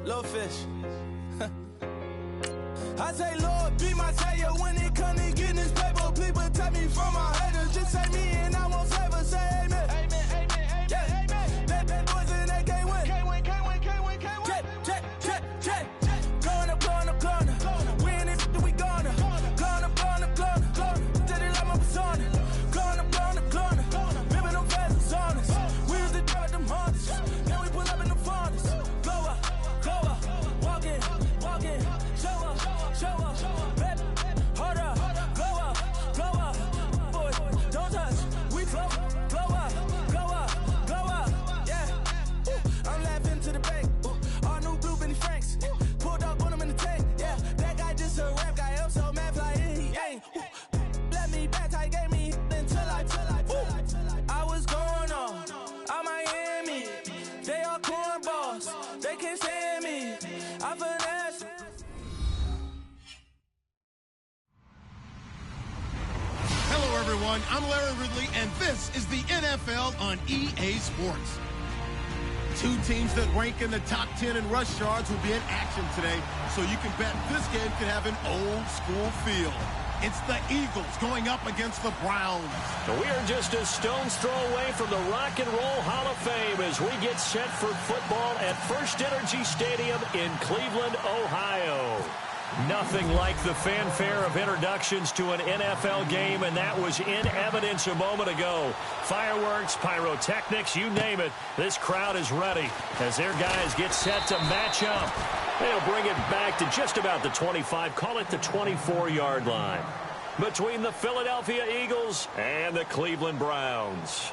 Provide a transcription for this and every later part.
Little fish. I say, Lord, be my savior when it comes to getting this paper. Please protect me from my haters. Just say me and I won't save her. Say amen. Amen, amen, amen, yeah. Amen. That boys in that can't win. Can't win, can't win, can't win, can't win. Jet. Going up, going up, going up. We in it, we gonna. Going up, going up, going up. Did it like my persona. Going up, going up, going up. Ripping them fast on us. We used to drive them Hondas. Then we pull up in the Fondas. Go up, walk in. Show up, baby, hold up, go up, boy, don't touch, we flow up, yeah, I'm laughing to the bank, all new blue Benny Franks, pulled up on him in the tank, yeah, that guy just a rap guy, I'm so mad fly in, he ain't, let me back, I gave me until I was going on Miami, they all cornballs, they can't stand me, I finesse. Hello, everyone. I'm Larry Ridley, and this is the NFL on EA Sports. Two teams that rank in the top 10 in rush yards will be in action today, so you can bet this game could have an old-school feel. It's the Eagles going up against the Browns. We are just a stone's throw away from the Rock and Roll Hall of Fame as we get set for football at First Energy Stadium in Cleveland, Ohio. Nothing like the fanfare of introductions to an NFL game, and that was in evidence a moment ago. Fireworks, pyrotechnics, you name it. This crowd is ready as their guys get set to match up. They'll bring it back to just about the 25, call it the 24-yard line, between the Philadelphia Eagles and the Cleveland Browns.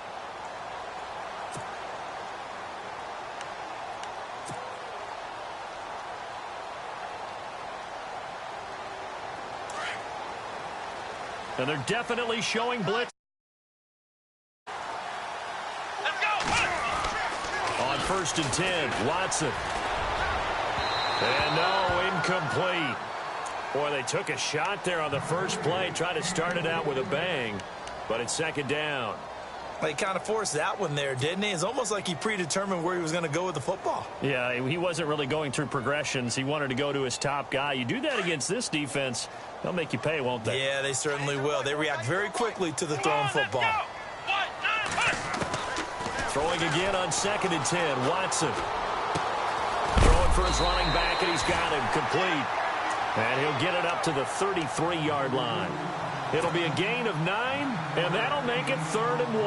And they're definitely showing blitz. Let's go. On 1st and 10, Watson. And no, incomplete. Boy, they took a shot there on the first play, tried to start it out with a bang, but it's 2nd down. Well, he kind of forced that one there, didn't he? It's almost like he predetermined where he was going to go with the football. Yeah, he wasn't really going through progressions. He wanted to go to his top guy. You do that against this defense, they'll make you pay, won't they? Yeah, they certainly will. They react very quickly to the thrown football. Throwing again on 2nd and 10, Watson. Throwing for his running back, and he's got him complete. And he'll get it up to the 33-yard line. It'll be a gain of 9, and that'll make it 3rd and 1.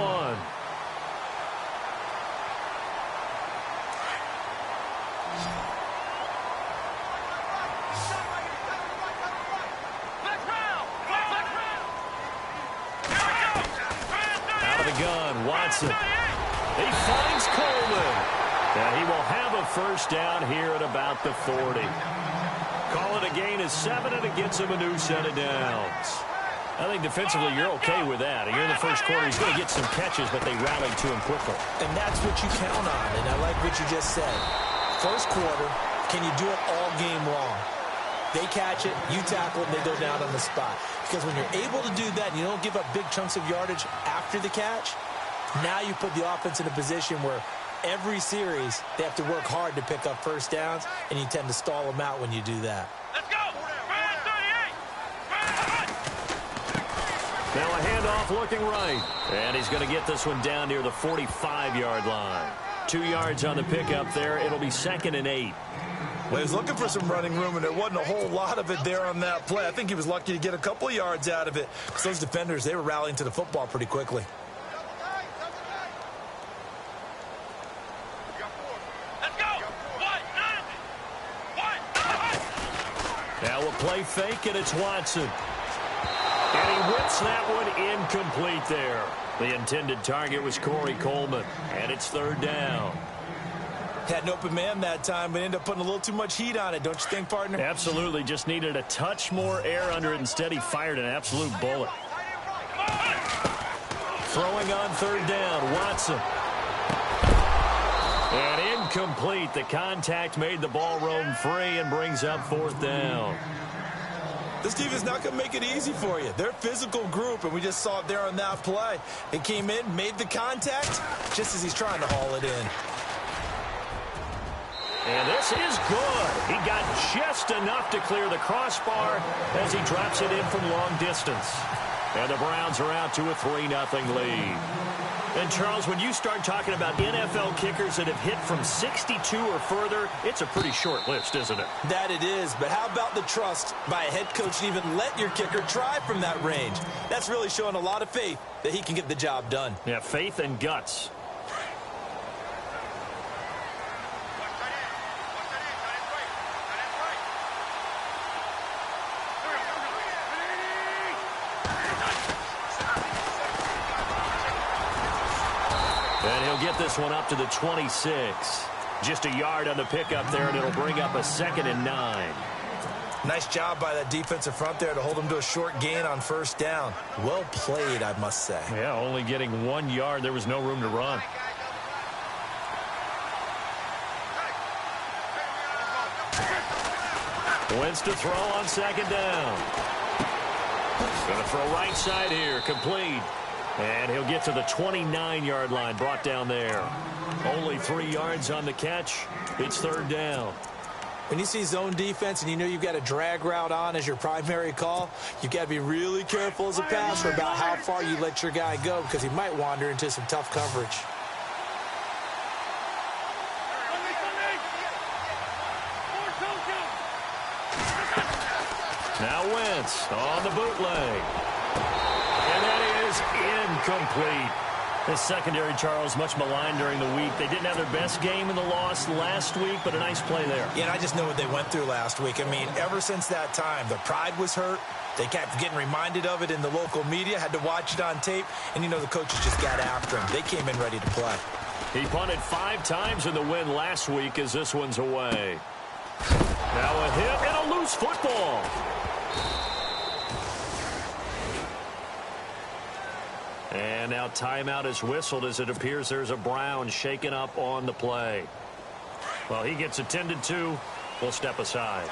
Out of the gun, Watson. He finds Coleman. And he will have a first down here at about the 40. Call it a gain of 7, and it gets him a new set of downs. I think defensively you're okay with that. Here in the first quarter, he's going to get some catches, but they rallied to him quickly. And that's what you count on, and I like what you just said. First quarter, can you do it all game long? They catch it, you tackle it, and they go down on the spot. Because when you're able to do that and you don't give up big chunks of yardage after the catch, now you put the offense in a position where every series they have to work hard to pick up first downs, and you tend to stall them out when you do that. Let's go! Now a handoff looking right. And he's going to get this one down near the 45-yard line. 2 yards on the pickup there. It'll be 2nd and 8. Well, he was looking for some running room, and there wasn't a whole lot of it there on that play. I think he was lucky to get a couple of yards out of it. Because those defenders, they were rallying to the football pretty quickly. Now a play fake, and it's Watson. And he whips that one incomplete there. The intended target was Corey Coleman, and it's 3rd down. Had an open man that time, but ended up putting a little too much heat on it, don't you think, partner? Absolutely. Just needed a touch more air under it. Instead, he fired an absolute bullet. Throwing on 3rd down, Watson. And incomplete. The contact made the ball roam free and brings up 4th down. This team is not going to make it easy for you. They're a physical group, and we just saw it there on that play. It came in, made the contact, just as he's trying to haul it in. And this is good. He got just enough to clear the crossbar as he drops it in from long distance. And the Browns are out to a 3-0 lead. And, Charles, when you start talking about NFL kickers that have hit from 62 or further, it's a pretty short list, isn't it? That it is, but how about the trust by a head coach to even let your kicker try from that range? That's really showing a lot of faith that he can get the job done. Yeah, faith and guts. And he'll get this one up to the 26. Just a yard on the pickup there, and it'll bring up a 2nd and 9. Nice job by that defensive front there to hold him to a short gain on first down. Well played, I must say. Yeah, only getting 1 yard. There was no room to run. Wins to throw on 2nd down. Going to throw right side here, complete. And he'll get to the 29-yard line, brought down there. Only 3 yards on the catch. It's 3rd down. When you see zone defense and you know you've got a drag route on as your primary call, you've got to be really careful as a passer about how far you let your guy go because he might wander into some tough coverage. Now Wentz on the bootleg. And that is incomplete. The secondary, Charles, much maligned during the week. They didn't have their best game in the loss last week, but a nice play there. Yeah, and I just know what they went through last week. I mean, ever since that time, their pride was hurt. They kept getting reminded of it in the local media, had to watch it on tape, and you know the coaches just got after him. They came in ready to play. He punted 5 times in the win last week as this one's away. Now a hit and a loose football. And now timeout is whistled as it appears there's a Brown shaken up on the play. Well, he gets attended to. We'll step aside.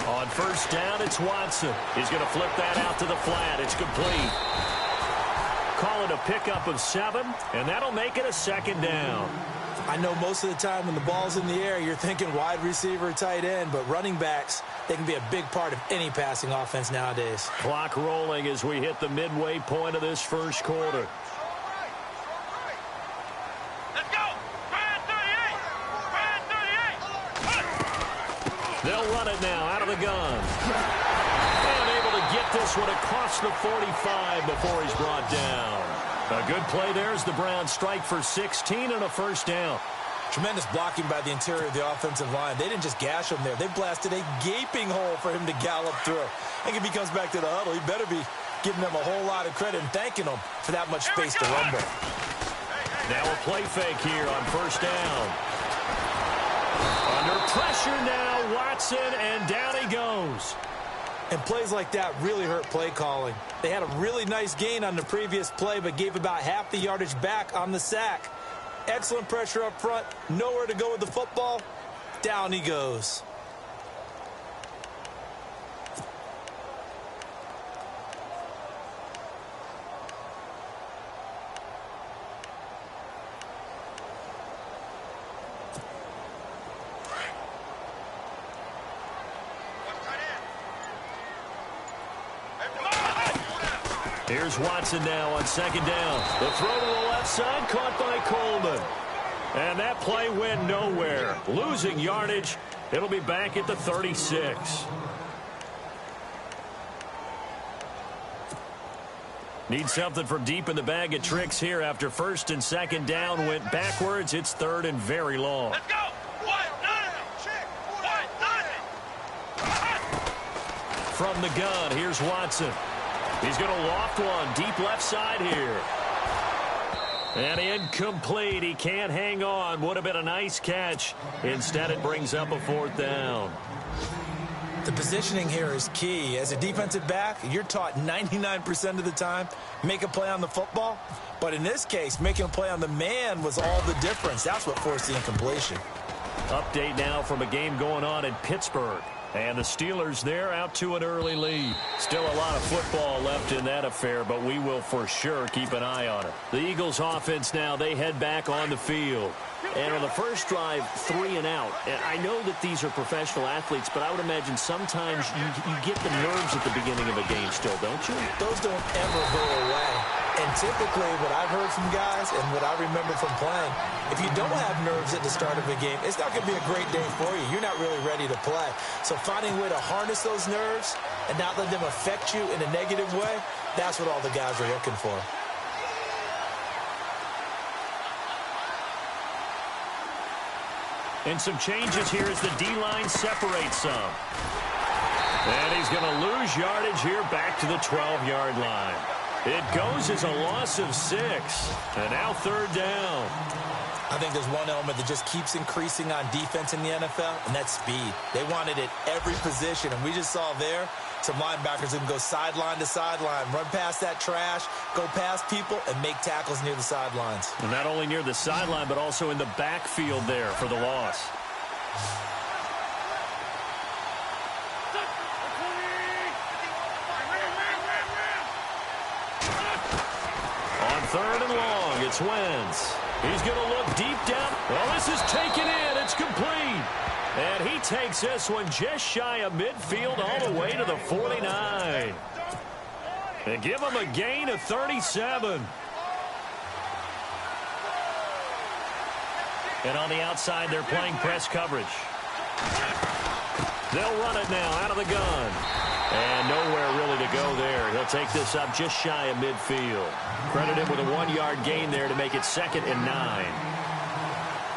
On first down, it's Watson. He's going to flip that out to the flat. It's complete. Call it a pickup of 7, and that'll make it a 2nd down. I know most of the time when the ball's in the air, you're thinking wide receiver, tight end, but running backs, they can be a big part of any passing offense nowadays. Clock rolling as we hit the midway point of this first quarter. Let's go! Brian 38! Brian 38! They'll run it now out of the gun. And able to get this one across the 45 before he's brought down. A good play there as the Browns strike for 16 and a first down. Tremendous blocking by the interior of the offensive line. They didn't just gash him there. They blasted a gaping hole for him to gallop through. I think if he comes back to the huddle, he better be giving them a whole lot of credit and thanking them for that much space to rumble. Now a play fake here on first down. Under pressure now, Watson, and down he goes. And plays like that really hurt play calling. They had a really nice gain on the previous play, but gave about half the yardage back on the sack. Excellent pressure up front. Nowhere to go with the football. Down he goes. Here's Watson now on second down. The throw to the left side, caught by Coleman. And that play went nowhere. Losing yardage. It'll be back at the 36. Need something from deep in the bag of tricks here after first and second down went backwards. It's third and very long. Let's go! From the gun, here's Watson. He's going to loft one deep left side here. And incomplete. He can't hang on. Would have been a nice catch. Instead, it brings up a fourth down. The positioning here is key. As a defensive back, you're taught 99% of the time, make a play on the football. But in this case, making a play on the man was all the difference. That's what forced the incompletion. Update now from a game going on in Pittsburgh. And the Steelers there out to an early lead. Still a lot of football left in that affair, but we will for sure keep an eye on it. The Eagles offense now, they head back on the field. And on the first drive, 3 and out. And I know that these are professional athletes, but I would imagine sometimes you get the nerves at the beginning of a game still, don't you? Those don't ever go away. And typically, what I've heard from guys and what I remember from playing, if you don't have nerves at the start of a game, it's not going to be a great day for you. You're not really ready to play. So finding a way to harness those nerves and not let them affect you in a negative way, that's what all the guys are looking for. And some changes here as the D-line separates some. And he's going to lose yardage here back to the 12-yard line. It goes as a loss of 6. And now 3rd down. I think there's one element that just keeps increasing on defense in the NFL, and that's speed. They want it at every position, and we just saw there some linebackers who can go sideline to sideline, run past that trash, go past people, and make tackles near the sidelines. And not only near the sideline, but also in the backfield there for the loss. On 3rd and long, it's Wentz. He's going to look deep down. Well, this is taken in. It's complete. And he takes this one just shy of midfield all the way to the 49. And give him a gain of 37. And on the outside, they're playing press coverage. They'll run it now out of the gun. And nowhere really to go there. He'll take this up just shy of midfield. Credit him with a 1-yard gain there to make it 2nd and 9.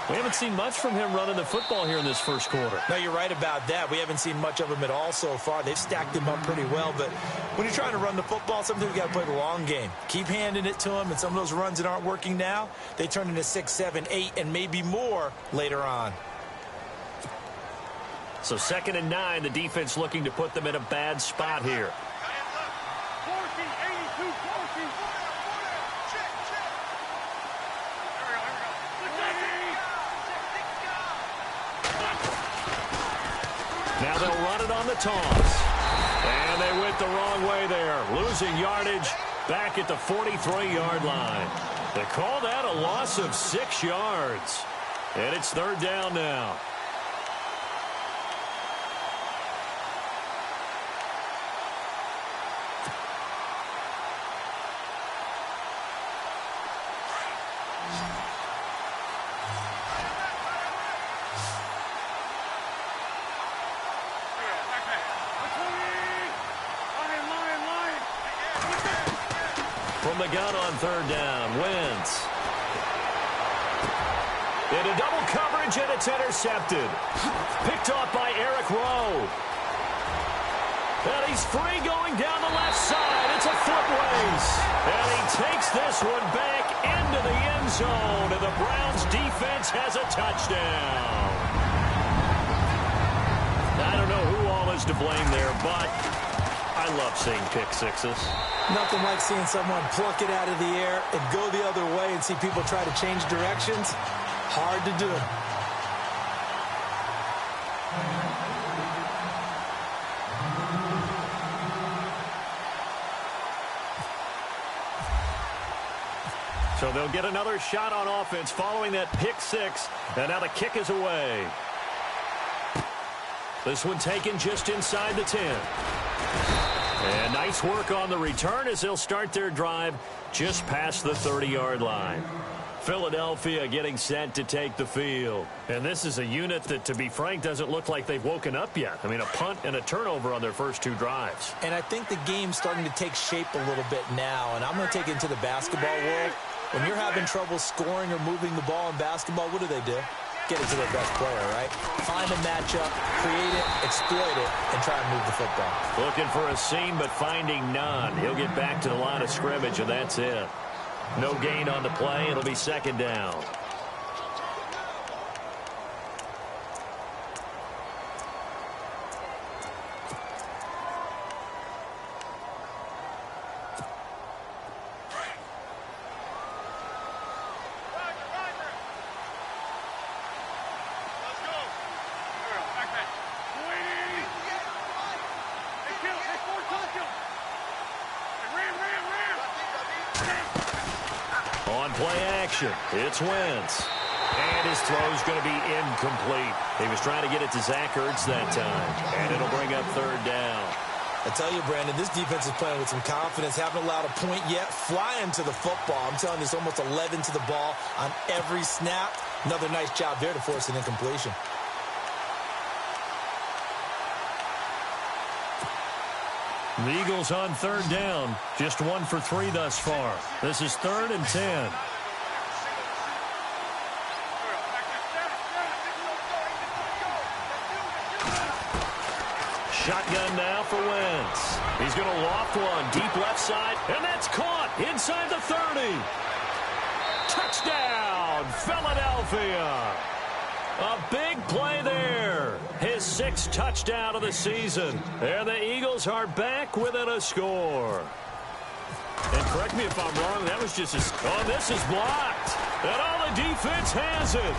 We haven't seen much from him running the football here in this first quarter. No, you're right about that. We haven't seen much of him at all so far. They've stacked him up pretty well. But when you're trying to run the football, sometimes you got to play the long game. Keep handing it to him, and some of those runs that aren't working now, they turn into 6, 7, 8, and maybe more later on. So 2nd and 9, the defense looking to put them in a bad spot here. Now they'll run it on the toss. And they went the wrong way there, losing yardage back at the 43-yard line. They call that a loss of 6 yards. And it's 3rd down now. From the gun on 3rd down, Wentz. Into double coverage, and it's intercepted. Picked off by Eric Rowe. And he's free going down the left side. It's a foot race. And he takes this one back into the end zone. And the Browns defense has a touchdown. I don't know who all is to blame there, but I love seeing pick sixes. Nothing like seeing someone pluck it out of the air and go the other way and see people try to change directions. Hard to do. So they'll get another shot on offense following that pick six. And now the kick is away. This one taken just inside the 10. And nice work on the return as they'll start their drive just past the 30-yard line. Philadelphia getting set to take the field. And this is a unit that, to be frank, doesn't look like they've woken up yet. I mean, a punt and a turnover on their first 2 drives. And I think the game's starting to take shape a little bit now. And I'm going to take it into the basketball world. When you're having trouble scoring or moving the ball in basketball, what do? Get it to their best player, right? Find a matchup, create it, exploit it, and try and move the football. Looking for a seam, but finding none. He'll get back to the line of scrimmage, and that's it. No gain on the play. It'll be 2nd down. On play action, it's Wentz. And his throw's going to be incomplete. He was trying to get it to Zach Ertz that time. And it'll bring up third down. I tell you, Brandon, this defense is playing with some confidence. Haven't allowed a point yet. Flying to the football. I'm telling you, it's almost 11 to the ball on every snap. Another nice job there to force an incompletion. The Eagles on third down. Just 1 for 3 thus far. This is 3rd and 10. Shotgun now for Wentz. He's going to loft one deep left side, and that's caught inside the 30. Touchdown, Philadelphia. A big play there. His 6th touchdown of the season. And the Eagles are back within a score. And correct me if I'm wrong, that was just a... Oh, this is blocked. And all the defense has it.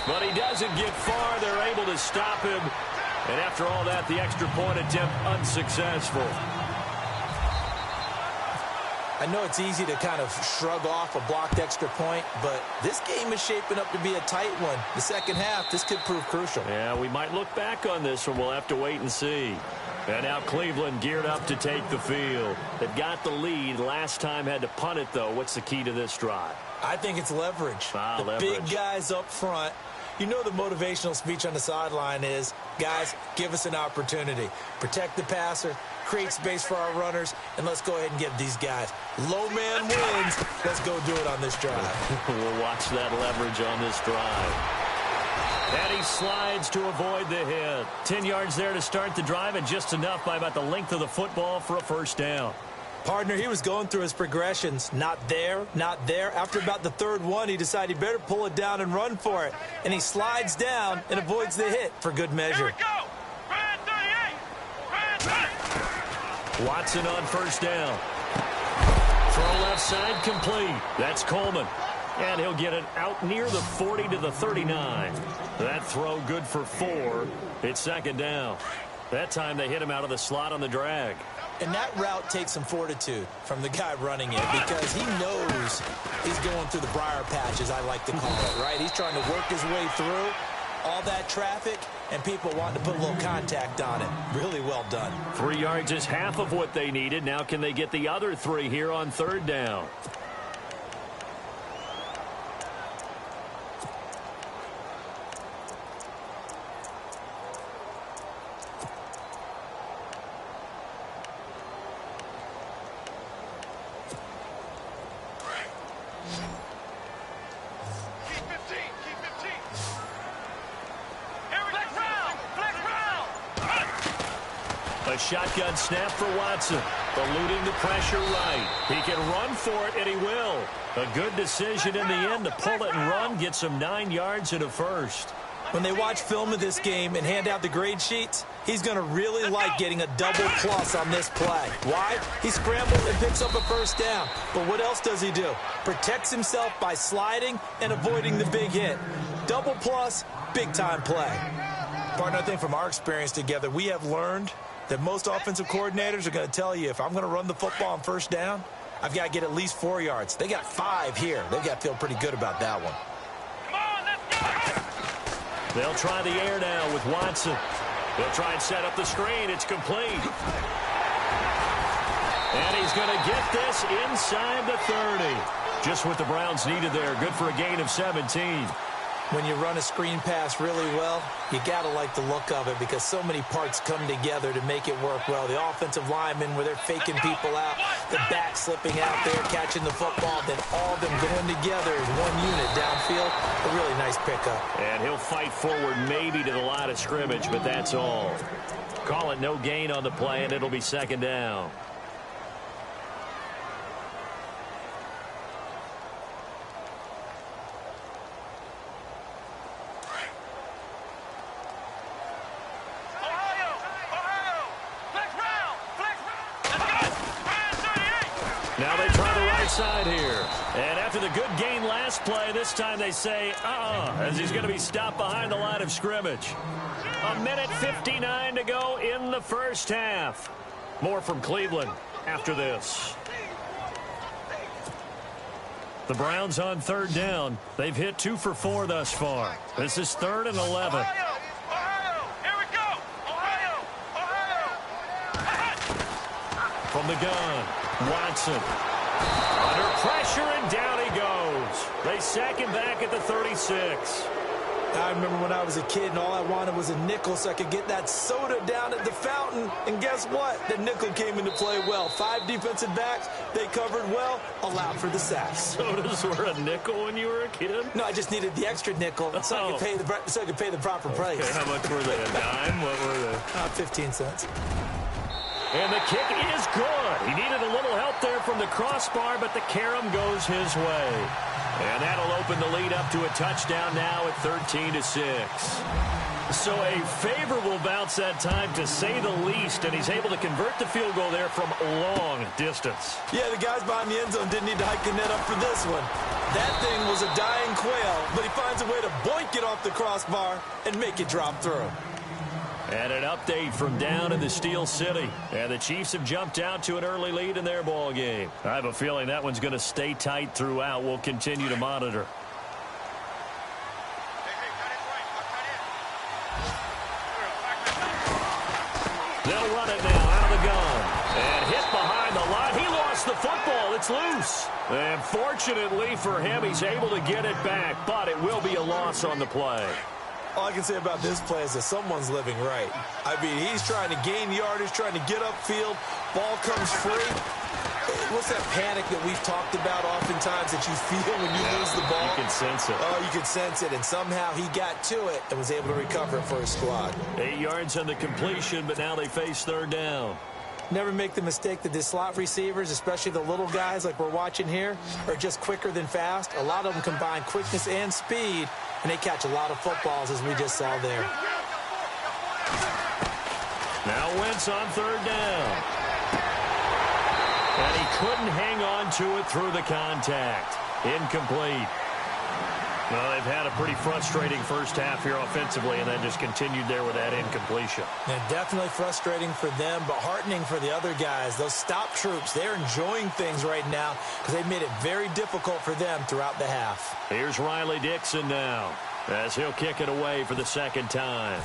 But he doesn't get far. They're able to stop him. And after all that, the extra point attempt unsuccessful. I know it's easy to kind of shrug off a blocked extra point, but this game is shaping up to be a tight one. The second half, this could prove crucial. Yeah, we might look back on this one. We'll have to wait and see. And now Cleveland geared up to take the field. They've got the lead. Last time had to punt it, though. What's the key to this drive? I think it's leverage. The big guys up front. You know the motivational speech on the sideline is, guys, give us an opportunity. Protect the passer, create space for our runners, and let's go ahead and get these guys. Low man wins. Let's go do it on this drive. We'll watch that leverage on this drive. And he slides to avoid the hit. 10 yards there to start the drive, and just enough by about the length of the football for a first down. Partner, he was going through his progressions. Not there, not there. After about the 3rd one, he decided he better pull it down and run for it. And he slides down and avoids the hit for good measure. Here we go. Red 38. Red 30. Watson on first down. Throw left side complete. That's Coleman. And he'll get it out near the 40 to the 39. That throw good for 4. It's 2nd down. That time they hit him out of the slot on the drag. And that route takes some fortitude from the guy running it because he knows he's going through the briar patch, as I like to call it, right? He's trying to work his way through all that traffic and people wanting to put a little contact on it. Really well done. 3 yards is half of what they needed. Now can they get the other 3 here on 3rd down? A shotgun snap for Watson. Eluding the pressure right. He can run for it, and he will. A good decision in the end to pull it and run. Gets him 9 yards and a first. When they watch film of this game and hand out the grade sheets, he's going to really like getting a double plus on this play. Why? He scrambles and picks up a first down. But what else does he do? Protects himself by sliding and avoiding the big hit. Double plus, big-time play. Partner, I think from our experience together, we have learned that most offensive coordinators are going to tell you, if I'm going to run the football on first down, I've got to get at least 4 yards. They got 5 here. They've got to feel pretty good about that one. Come on, let's go. They'll try the air now with Watson. They'll try and set up the screen. It's complete. And he's going to get this inside the 30. Just what the Browns needed there. Good for a gain of 17. When you run a screen pass really well, you got to like the look of it because so many parts come together to make it work well. The offensive linemen where they're faking people out, the back slipping out there, catching the football, then all of them going together as one unit downfield. A really nice pickup. And he'll fight forward maybe to the line of scrimmage, but that's all. Call it no gain on the play, and it'll be 2nd down. Now they try the right side here. And after the good gain last play, this time they say, as he's going to be stopped behind the line of scrimmage. 1:59 to go in the first half. More from Cleveland after this. The Browns on third down. They've hit 2 for 4 thus far. This is 3rd and 11. Ohio, here we go. Ohio. From the gun, Watson. Under pressure, and down he goes. They sack him back at the 36. I remember when I was a kid and all I wanted was a nickel so I could get that soda down at the fountain. And guess what? The nickel came into play well. 5 defensive backs, they covered well, allowed for the sacks. Sodas were a nickel when you were a kid? No, I just needed the extra nickel so I could pay the proper price. Okay, how much were they? A dime? What were they? 15 cents. And the kick is good. He needed a little help there from the crossbar, but the carom goes his way. And that'll open the lead up to a touchdown now at 13-6. So a favorable bounce that time, to say the least, and he's able to convert the field goal there from long distance. Yeah, the guys behind the end zone didn't need to hike the net up for this one. That thing was a dying quail, but he finds a way to boink it off the crossbar and make it drop through. And an update from down in the Steel City. And the Chiefs have jumped out to an early lead in their ball game. I have a feeling that one's going to stay tight throughout. We'll continue to monitor. They'll run it now out of the gun. And hit behind the line. He lost the football. It's loose. And fortunately for him, he's able to get it back. But it will be a loss on the play. All I can say about this play is that someone's living right. I mean, he's trying to gain yardage, trying to get upfield. Ball comes free. What's that panic that we've talked about oftentimes that you feel when you lose the ball? You can sense it. Oh, you can sense it. And somehow he got to it and was able to recover it for his squad. 8 yards on the completion, but now they face third down. Never make the mistake that the slot receivers, especially the little guys like we're watching here, are just quicker than fast. A lot of them combine quickness and speed, and they catch a lot of footballs, as we just saw there. Now Wentz on third down. And he couldn't hang on to it through the contact. Incomplete. Well, they've had a pretty frustrating first half here offensively, and then just continued there with that incompletion. And definitely frustrating for them, but heartening for the other guys. Those stop troops, they're enjoying things right now because they've made it very difficult for them throughout the half. Here's Riley Dixon now as he'll kick it away for the second time.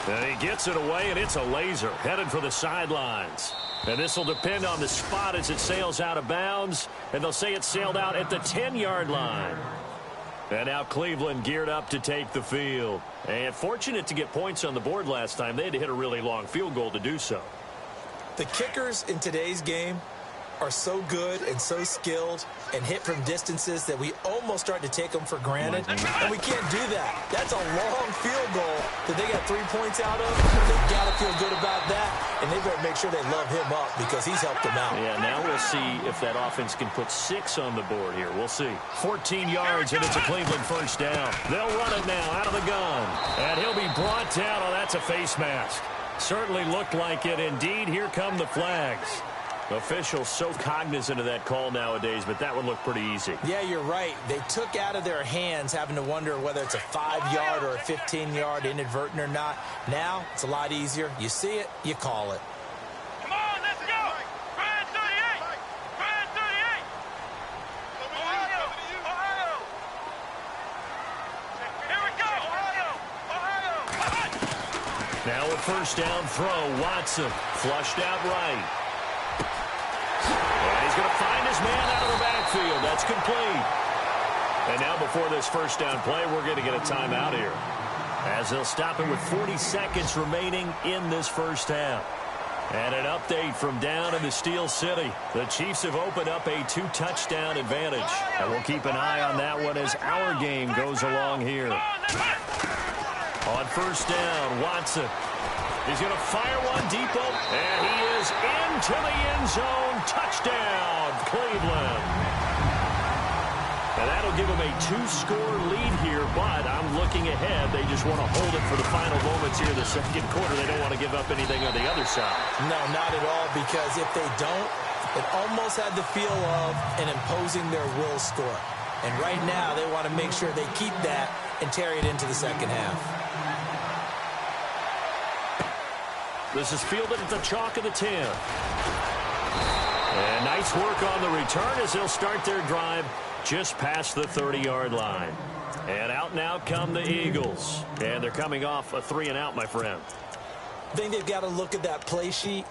And he gets it away, and it's a laser headed for the sidelines. And this will depend on the spot as it sails out of bounds. And they'll say it sailed out at the 10-yard line. And now Cleveland geared up to take the field. And fortunate to get points on the board last time. They had to hit a really long field goal to do so. The kickers in today's game are so good and so skilled and hit from distances that we almost start to take them for granted. And we can't do that. That's a long field goal that they got 3 points out of. They've got to feel good about that, and they better make sure they love him up because he's helped them out. Yeah, now we'll see if that offense can put 6 on the board here. We'll see. 14 yards, and it's a Cleveland first down. They'll run it now out of the gun. And he'll be brought down. Oh, that's a face mask. Certainly looked like it. Indeed, here come the flags. Officials so cognizant of that call nowadays, but that one looked pretty easy. Yeah, you're right. They took out of their hands having to wonder whether it's a 5-yard or a 15-yard inadvertent or not. Now, it's a lot easier. You see it, you call it. Come on, let's go. Brian 38. Brian 38. Ohio. Ohio. Here we go. Ohio. Now a first down throw. Watson flushed out right. And he's going to find his man out of the backfield. That's complete. And now before this first down play, we're going to get a timeout here, as they'll stop him with 40 seconds remaining in this first half. And an update from down in the Steel City. The Chiefs have opened up a 2-touchdown advantage. And we'll keep an eye on that one as our game goes along here. On first down, Watson. He's going to fire one deep open, and he is into the end zone. Touchdown, Cleveland. And that'll give them a 2-score lead here, but I'm looking ahead. They just want to hold it for the final moments here in the second quarter. They don't want to give up anything on the other side. No, not at all, because if they don't, it almost had the feel of an imposing their will score. And right now, they want to make sure they keep that and carry it into the second half. This is fielded at the chalk of the 10. And nice work on the return as they'll start their drive just past the 30-yard line. And out now come the Eagles. And they're coming off a 3-and-out, my friend. I think they've got to look at that play sheet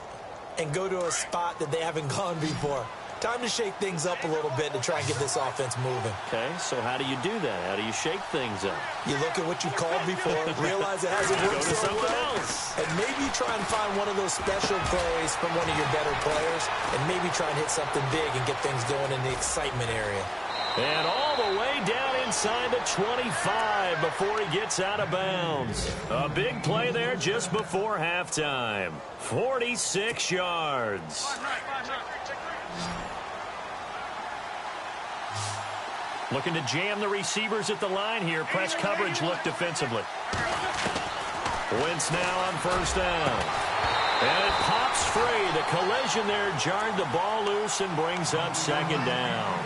and go to a spot that they haven't gone before. Time to shake things up a little bit to try and get this offense moving. Okay, so how do you do that? How do you shake things up? You look at what you've called before, realize it hasn't worked so well, and maybe try and find one of those special plays from one of your better players, and maybe try and hit something big and get things going in the excitement area. And all the way down inside the 25 before he gets out of bounds. A big play there just before halftime. 46 yards. Looking to jam the receivers at the line here. Press coverage look defensively. Wentz now on first down. And it pops free. The collision there jarred the ball loose and brings up second down.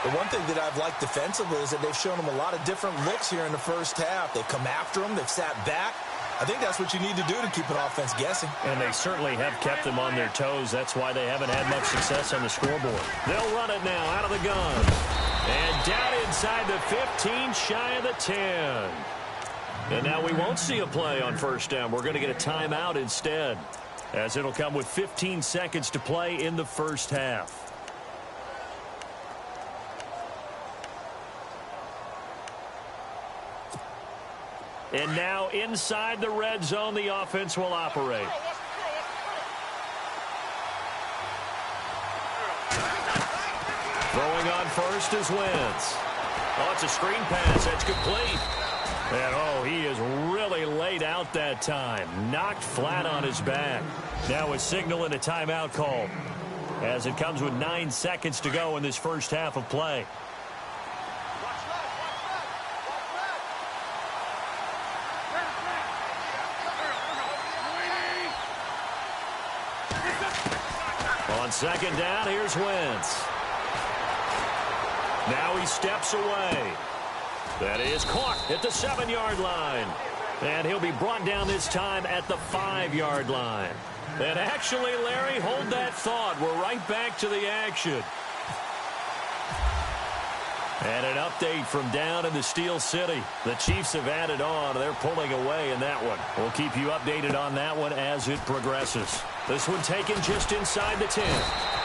The one thing that I've liked defensively is that they've shown them a lot of different looks here in the first half. They've come after them. They've sat back. I think that's what you need to do to keep an offense guessing. And they certainly have kept them on their toes. That's why they haven't had much success on the scoreboard. They'll run it now out of the gun. And down inside the 15, shy of the 10. And now we won't see a play on first down. We're going to get a timeout instead, as it'll come with 15 seconds to play in the first half. And now inside the red zone, the offense will operate. Throwing on first is Wentz. Oh, it's a screen pass. That's complete. And, oh, he is really laid out that time. Knocked flat on his back. Now a signal and a timeout call, as it comes with 9 seconds to go in this first half of play. On second down, here's Wentz. Now he steps away. That is caught at the 7-yard line. And he'll be brought down this time at the 5-yard line. And actually, Larry, hold that thought. We're right back to the action. And an update from down in the Steel City. The Chiefs have added on. They're pulling away in that one. We'll keep you updated on that one as it progresses. This one taken just inside the 10.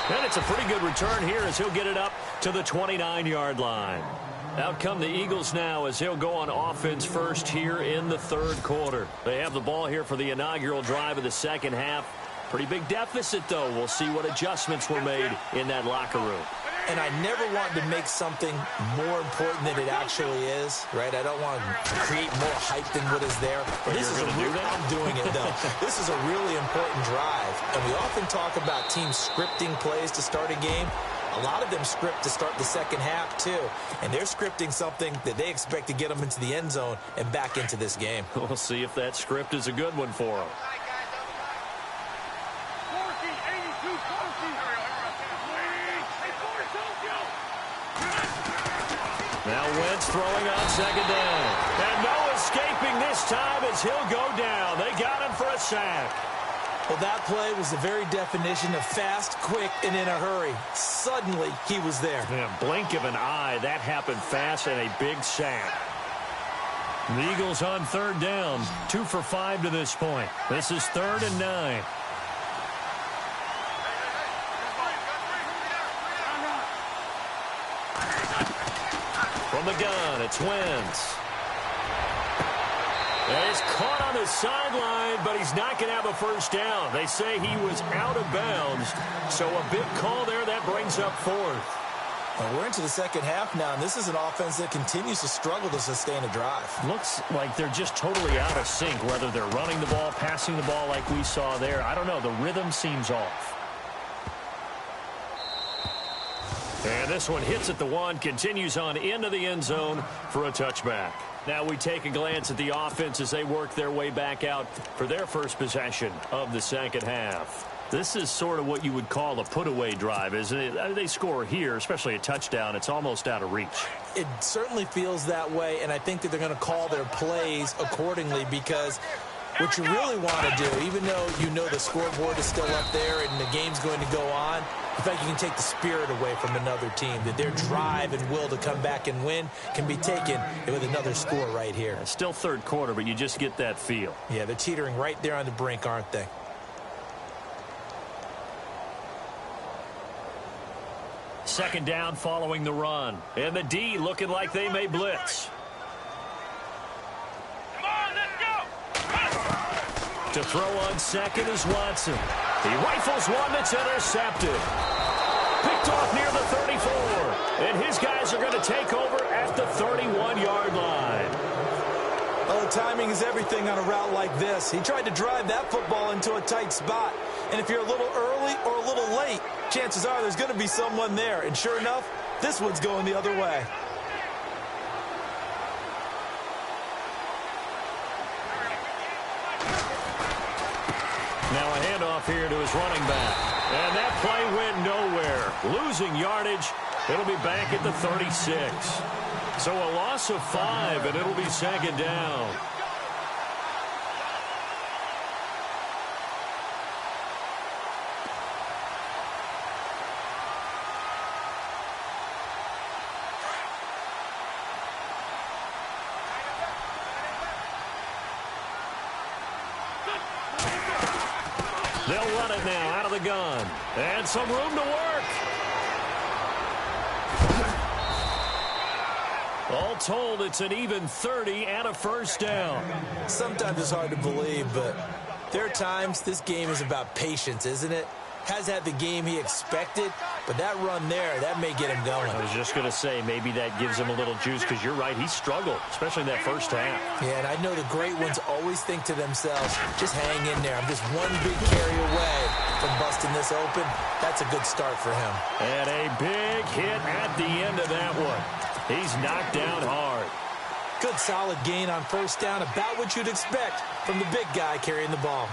And it's a pretty good return here as he'll get it up to the 29-yard line. Out come the Eagles now as he'll go on offense first here in the third quarter. They have the ball here for the inaugural drive of the second half. Pretty big deficit, though. We'll see what adjustments were made in that locker room. And I never want to make something more important than it actually is, right? I don't want to create more hype than what is there. But this is I'm doing it, though. This is a really important drive. And we often talk about teams scripting plays to start a game. A lot of them script to start the second half, too. And they're scripting something that they expect to get them into the end zone and back into this game. We'll see if that script is a good one for them. Now Wentz throwing on second down. And no escaping this time as he'll go down. They got him for a sack. Well, that play was the very definition of fast, quick, and in a hurry. Suddenly, he was there. Yeah, blink of an eye. That happened fast and a big sack. The Eagles on third down. 2 for 5 to this point. This is 3rd and 9. From the gun, it's Wentz. And he's caught on the sideline, but he's not going to have a first down. They say he was out of bounds, so a big call there. That brings up 4th. And we're into the second half now, and this is an offense that continues to struggle to sustain a drive. Looks like they're just totally out of sync, whether they're running the ball, passing the ball like we saw there. I don't know. The rhythm seems off. And this one hits at the 1, continues on into the end zone for a touchback. Now we take a glance at the offense as they work their way back out for their first possession of the second half. This is sort of what you would call a put-away drive, isn't it? They score here, especially a touchdown. It's almost out of reach. It certainly feels that way, and I think that they're going to call their plays accordingly because What you really want to do, even though you know the scoreboard is still up there and the game's going to go on, I feel like you can take the spirit away from another team, that their drive and will to come back and win can be taken with another score right here. It's still third quarter, but you just get that feel. Yeah, they're teetering right there on the brink, aren't they? Second down following the run. And the D looking like they may blitz. Come on, let's go. To throw on second is Watson. He rifles one that's intercepted. Picked off near the 34. And his guys are going to take over at the 31-yard line. Oh, timing is everything on a route like this. He tried to drive that football into a tight spot. And if you're a little early or a little late, chances are there's going to be someone there. And sure enough, this one's going the other way. Now a handoff here to his running back. And that play went nowhere. Losing yardage. It'll be back at the 36. So a loss of 5, and it'll be second down. They'll run it now out of the gun. And some room to work. All told, it's an even 30 and a first down. Sometimes it's hard to believe, but there are times this game is about patience, isn't it? Has had the game he expected, but that run there, that may get him going. I was just going to say, maybe that gives him a little juice, because you're right, he struggled, especially in that first half. Yeah, and I know the great ones always think to themselves, just hang in there. I'm just one big carry away from busting this open. That's a good start for him. And a big hit at the end of that one. He's knocked down hard. Good solid gain on first down, about what you'd expect from the big guy carrying the ball.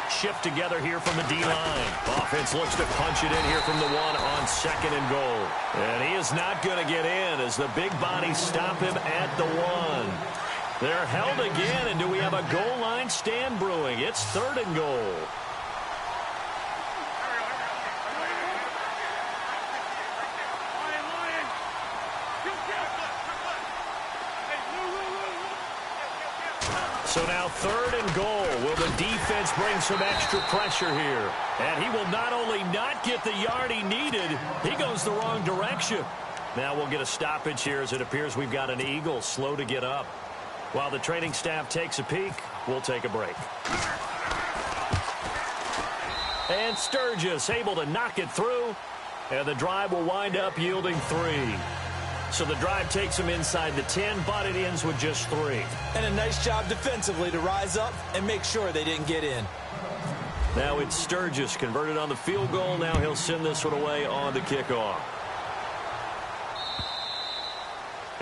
Shift together here from the D-line. Offense looks to punch it in here from the 1 on second and goal. And he is not going to get in as the big bodies stop him at the 1. They're held again, and do we have a goal line stand brewing? It's third and goal. So now third and goal. Will the defense bring some extra pressure here? And he will not only not get the yard he needed, he goes the wrong direction. Now we'll get a stoppage here as it appears we've got an Eagle slow to get up. While the training staff takes a peek, we'll take a break. And Sturgis able to knock it through. And the drive will wind up yielding 3. So the drive takes him inside the 10, but it ends with just 3. And a nice job defensively to rise up and make sure they didn't get in. Now it's Sturgis converted on the field goal. Now he'll send this one away on the kickoff.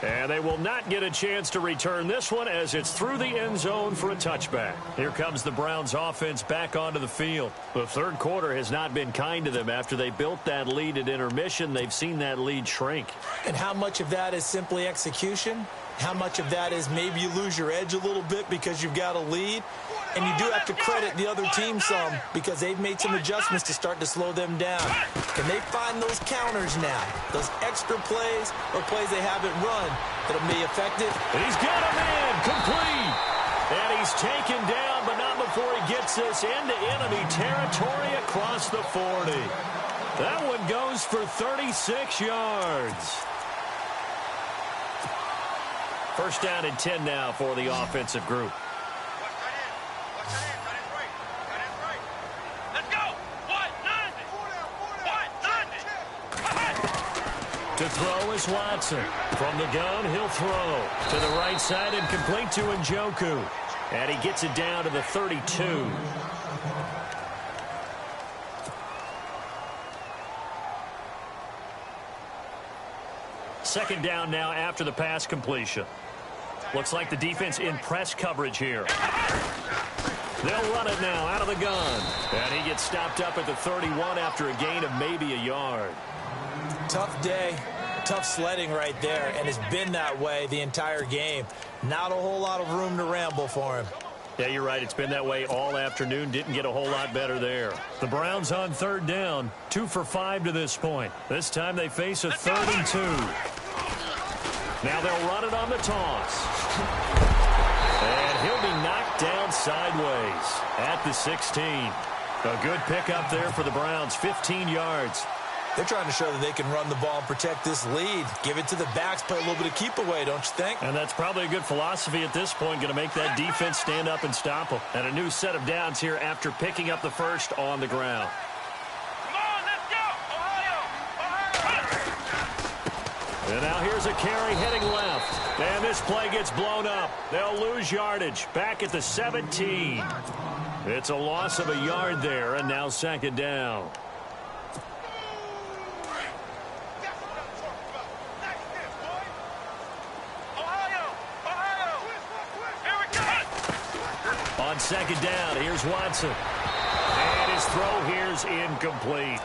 And they will not get a chance to return this one as it's through the end zone for a touchback. Here comes the Browns offense back onto the field. The third quarter has not been kind to them. After they built that lead at intermission, they've seen that lead shrink. And how much of that is simply execution? How much of that is maybe you lose your edge a little bit because you've got a lead? And you do have to credit the other team some because they've made some adjustments to start to slow them down. Can they find those counters now? Those extra plays or plays they haven't run that'll be effective? And he's got him in, complete. And he's taken down, but not before he gets this into enemy territory across the 40. That one goes for 36 yards. First down and 10 now for the offensive group. To throw is Watson. From the gun, he'll throw. To the right side and complete to Njoku. And he gets it down to the 32. Second down now after the pass completion. Looks like the defense in press coverage here. They'll run it now out of the gun. And he gets stopped up at the 31 after a gain of maybe a yard. Tough day. Tough sledding right there, and it's been that way the entire game. Not a whole lot of room to ramble for him. Yeah, you're right. It's been that way all afternoon. Didn't get a whole lot better there. The Browns on third down. 2 for 5 to this point. This time they face a 3rd and 2. Now they'll run it on the toss. And he'll be knocked down sideways at the 16. A good pickup there for the Browns. 15 yards. They're trying to show that they can run the ball and protect this lead. Give it to the backs, play a little bit of keep away, don't you think? And that's probably a good philosophy at this point. Going to make that defense stand up and stop them. And a new set of downs here after picking up the first on the ground. Come on, let's go! Ohio! And now here's a carry heading left. And this play gets blown up. They'll lose yardage. Back at the 17. It's a loss of a yard there, and now 2nd down. On 2nd down, here's Watson. And his throw here's incomplete.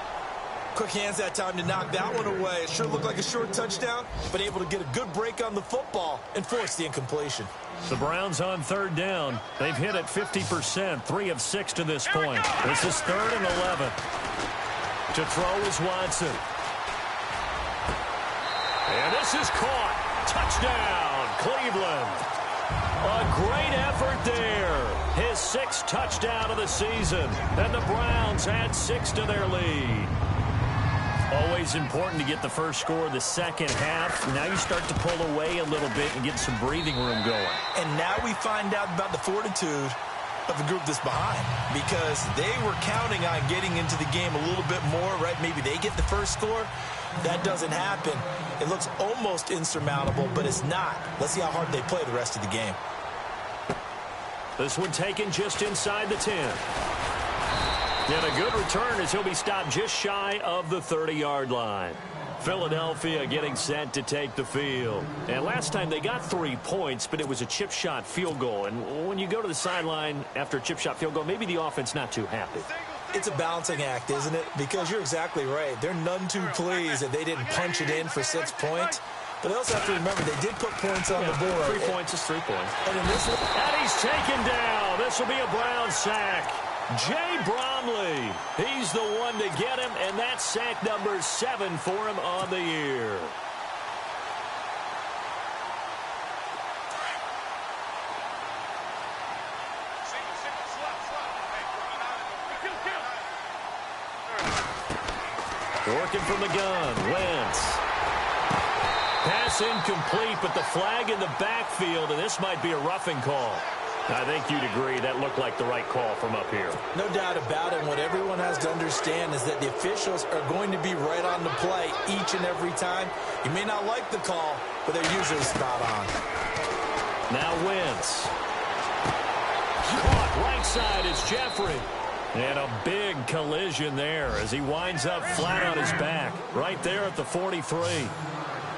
Quick hands that time to knock that one away. It sure looked like a short touchdown, but able to get a good break on the football and force the incompletion. The Browns on 3rd down. They've hit it 50%, 3 of 6 to this point. This is 3rd and 11. To throw is Watson. And this is caught. Touchdown, Cleveland. A great effort there. His 6th touchdown of the season. And the Browns add 6 to their lead. Always important to get the first score of the second half. Now you start to pull away a little bit and get some breathing room going. And now we find out about the fortitude of the group that's behind, because they were counting on getting into the game a little bit more, right? Maybe they get the first score. That doesn't happen. It looks almost insurmountable, but it's not. Let's see how hard they play the rest of the game. This one taken just inside the 10. And a good return as he'll be stopped just shy of the 30-yard line. Philadelphia getting set to take the field. And last time they got 3 points, but it was a chip shot field goal. And when you go to the sideline after a chip shot field goal, maybe the offense not too happy. It's a balancing act, isn't it? Because you're exactly right. They're none too pleased that they didn't punch it in for 6 points. But they also have to remember they did put points on the board. 3 points is 3 points. And in this one, and he's taken down. This will be a Brown sack. Jay Bromley, he's the one to get him, and that's sack number 7 for him on the year. Working from the gun, Wentz. Pass incomplete, but the flag in the backfield, and this might be a roughing call. I think you'd agree that looked like the right call from up here. No doubt about it. What everyone has to understand is that the officials are going to be right on the play each and every time. You may not like the call, but they're usually spot on. Now Wentz. Caught right side is Jeffrey. And a big collision there as he winds up flat on his back. Right there at the 43.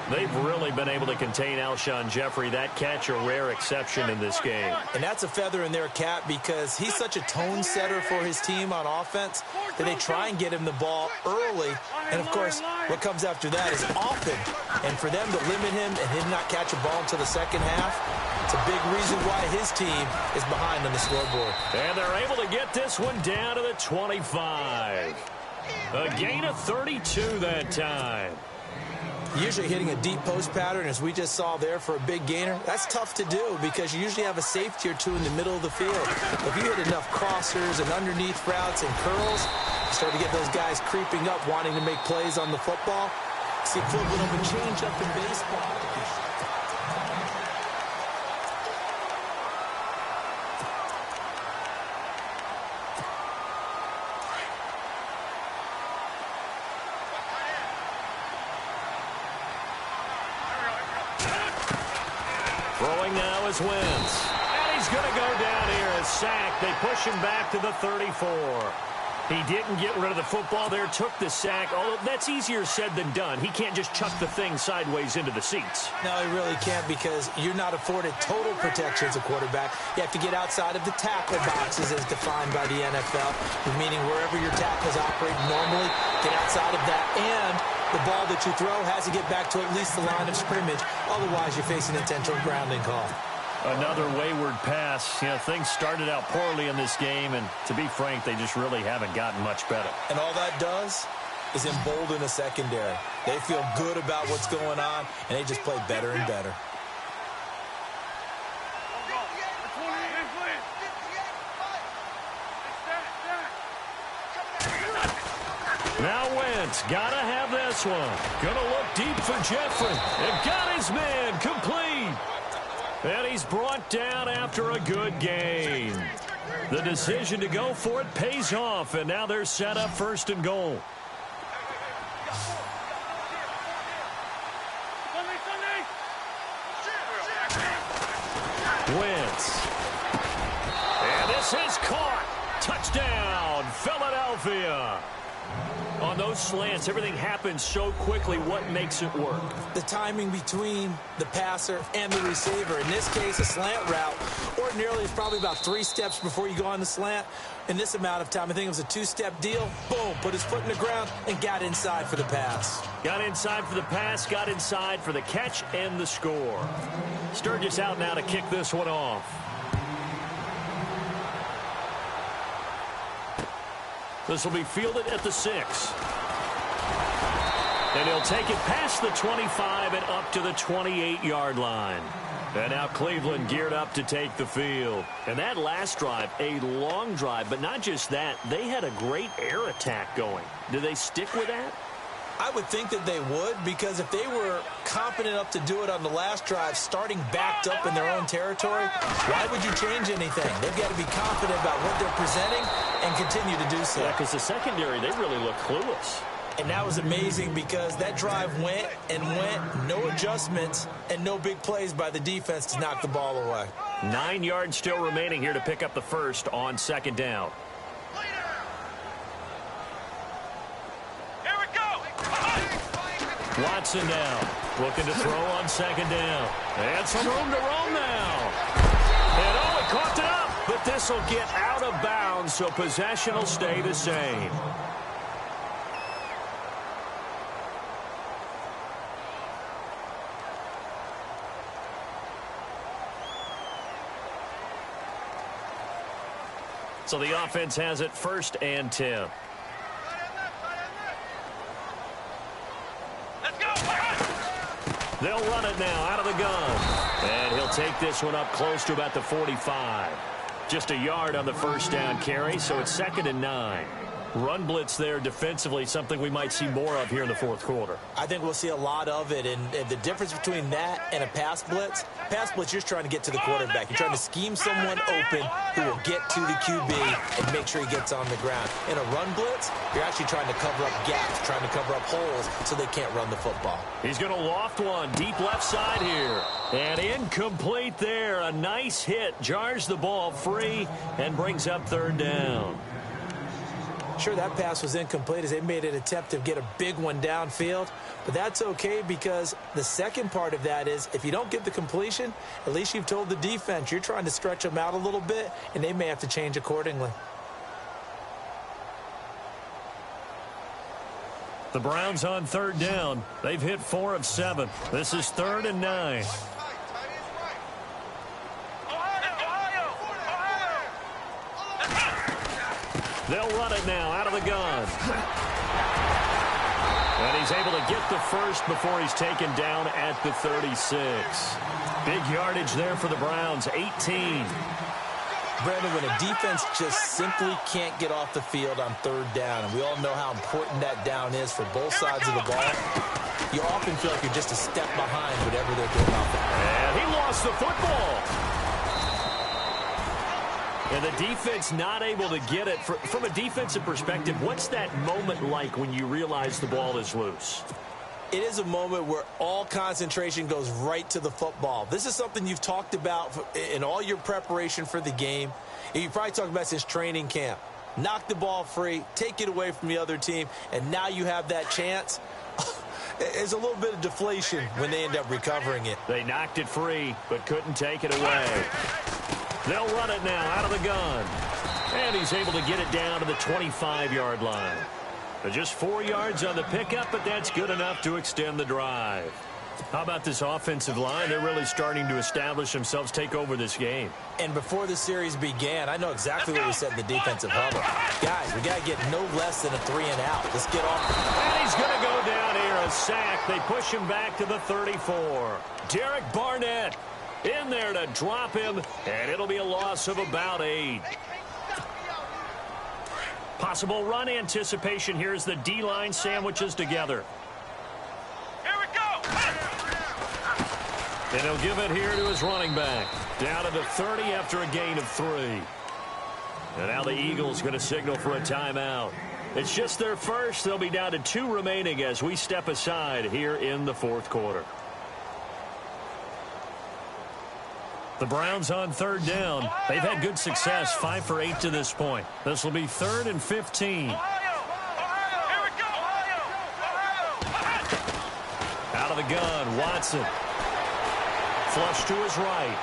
They've really been able to contain Alshon Jeffrey. That catch a rare exception in this game. And that's a feather in their cap because he's such a tone setter for his team on offense that they try and get him the ball early. And, of course, what comes after that is often. And for them to limit him and him not catch a ball until the second half, it's a big reason why his team is behind on the scoreboard. And they're able to get this one down to the 25. A gain of 32 that time. Usually hitting a deep post pattern, as we just saw there for a big gainer, that's tough to do because you usually have a safety or two in the middle of the field. If you hit enough crossers and underneath routes and curls, you start to get those guys creeping up, wanting to make plays on the football. It's the equivalent of a change-up in baseball. Throwing now is Wentz. And he's going to go down here as sacked. They push him back to the 34. He didn't get rid of the football there, took the sack. Although that's easier said than done. He can't just chuck the thing sideways into the seats. No, he really can't because you're not afforded total protection as a quarterback. You have to get outside of the tackle boxes as defined by the NFL, meaning wherever your tackles operate normally, get outside of that. And The ball that you throw has to get back to at least the line of scrimmage. Otherwise, you're facing an intentional grounding call. Another wayward pass. You know, things started out poorly in this game, and to be frank, they just really haven't gotten much better. And all that does is embolden the secondary. They feel good about what's going on, and they just play better and better. Now Wentz, gotta have this one. Gonna look deep for Jeffrey. And got his man complete. And he's brought down after a good game. The decision to go for it pays off, and now they're set up 1st and goal. Wentz. And this is caught. Touchdown, Philadelphia. On those slants, everything happens so quickly. What makes it work? The timing between the passer and the receiver. In this case, a slant route. Ordinarily, it's probably about 3 steps before you go on the slant. In this amount of time, I think it was a 2-step deal. Boom, put his foot in the ground and got inside for the pass. Got inside for the pass, got inside for the catch and the score. Sturgis out now to kick this one off. This will be fielded at the 6. And he'll take it past the 25 and up to the 28-yard line. And now Cleveland geared up to take the field. And that last drive, a long drive, but not just that. They had a great air attack going. Do they stick with that? I would think that they would, because if they were confident enough to do it on the last drive, starting backed up in their own territory, why would you change anything? They've got to be confident about what they're presenting and continue to do so. Yeah, because the secondary, they really look clueless. And that was amazing because that drive went and went, no adjustments and no big plays by the defense to knock the ball away. 9 yards still remaining here to pick up the first on 2nd down. Watson now, looking to throw on 2nd down. And some room to roam now. And oh, it caught it up, but this will get out of bounds, so possession will stay the same. So the offense has it 1st and 10. They'll run it now out of the gun. And he'll take this one up close to about the 45. Just a yard on the 1st down carry, so it's 2nd and 9. Run blitz there defensively, something we might see more of here in the 4th quarter. I think we'll see a lot of it, and the difference between that and a pass blitz, you're just trying to get to the quarterback. You're trying to scheme someone open who will get to the QB and make sure he gets on the ground. In a run blitz, you're actually trying to cover up gaps, trying to cover up holes so they can't run the football. He's going to loft one deep left side here. And incomplete there. A nice hit. Jars the ball free and brings up 3rd down. Sure, that pass was incomplete as they made an attempt to get a big one downfield, but that's okay because the second part of that is if you don't get the completion, at least you've told the defense you're trying to stretch them out a little bit, and they may have to change accordingly. The Browns on 3rd down. They've hit 4 of 7. This is 3rd and 9. They'll run it now out of the gun. And he's able to get the first before he's taken down at the 36. Big yardage there for the Browns, 18. Brandon, when a defense just simply can't get off the field on 3rd down, and we all know how important that down is for both sides of the ball, you often feel like you're just a step behind whatever they're doing off the field. And he lost the football. And the defense not able to get it. From a defensive perspective, what's that moment like when you realize the ball is loose? It is a moment where all concentration goes right to the football. This is something you've talked about in all your preparation for the game. And you probably talked about since training camp. Knock the ball free, take it away from the other team, and now you have that chance. There's a little bit of deflation when they end up recovering it. They knocked it free, but couldn't take it away. They'll run it now out of the gun. And he's able to get it down to the 25-yard line. Just 4 yards on the pickup, but that's good enough to extend the drive. How about this offensive line? They're really starting to establish themselves, take over this game. And before the series began, I know exactly what we said in the defensive huddle. Guys, we got to get no less than a 3-and-out. Let's get off. And he's going to go down here, a sack. They push him back to the 34. Derek Barnett in there to drop him, and it'll be a loss of about 8. Possible run anticipation here as the D-line sandwiches together. And he'll give it here to his running back. Down to the 30 after a gain of 3. And now the Eagles going to signal for a timeout. It's just their first. They'll be down to 2 remaining as we step aside here in the 4th quarter. The Browns on 3rd down. They've had good success, 5 for 8 to this point. This will be 3rd and 15. Out of the gun, Watson. Flush to his right.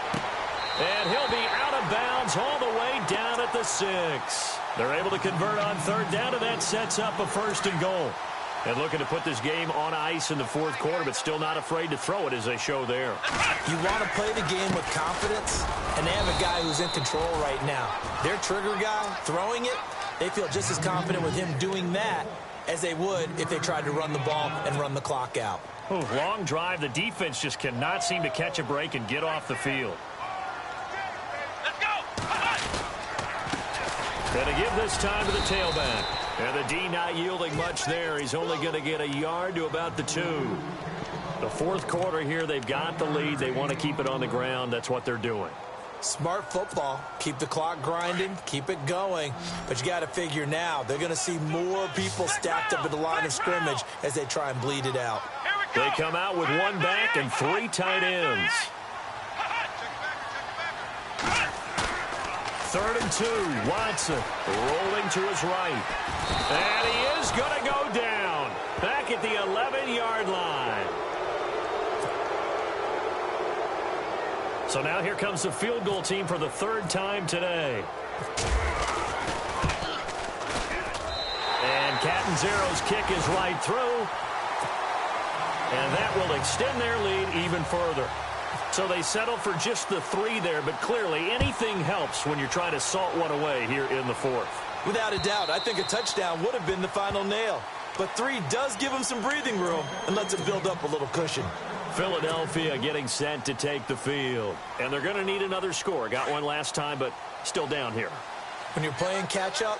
And he'll be out of bounds all the way down at the 6. They're able to convert on 3rd down, and that sets up a 1st and goal. And looking to put this game on ice in the 4th quarter, but still not afraid to throw it as they show there. You want to play the game with confidence, and they have a guy who's in control right now. Their trigger guy, throwing it, they feel just as confident with him doing that as they would if they tried to run the ball and run the clock out. Ooh, long drive. The defense just cannot seem to catch a break and get off the field. Let's go! And to give this time to the tailback. And the D not yielding much there. He's only going to get a yard to about the 2. The 4th quarter here, they've got the lead. They want to keep it on the ground. That's what they're doing. Smart football. Keep the clock grinding. Keep it going. But you got to figure now, they're going to see more people stacked up at the line of scrimmage as they try and bleed it out. They come out with 1 back and 3 tight ends. 3rd and 2. Watson rolling to his right. And he is going to go down. Back at the 11-yard line. So now here comes the field goal team for the 3rd time today. And Catanzaro's kick is right through. And that will extend their lead even further. So they settle for just the 3 there, but clearly anything helps when you're trying to salt one away here in the 4th. Without a doubt, I think a touchdown would have been the final nail. But 3 does give them some breathing room and lets them build up a little cushion. Philadelphia getting set to take the field. And they're going to need another score. Got one last time, but still down here. When you're playing catch-up,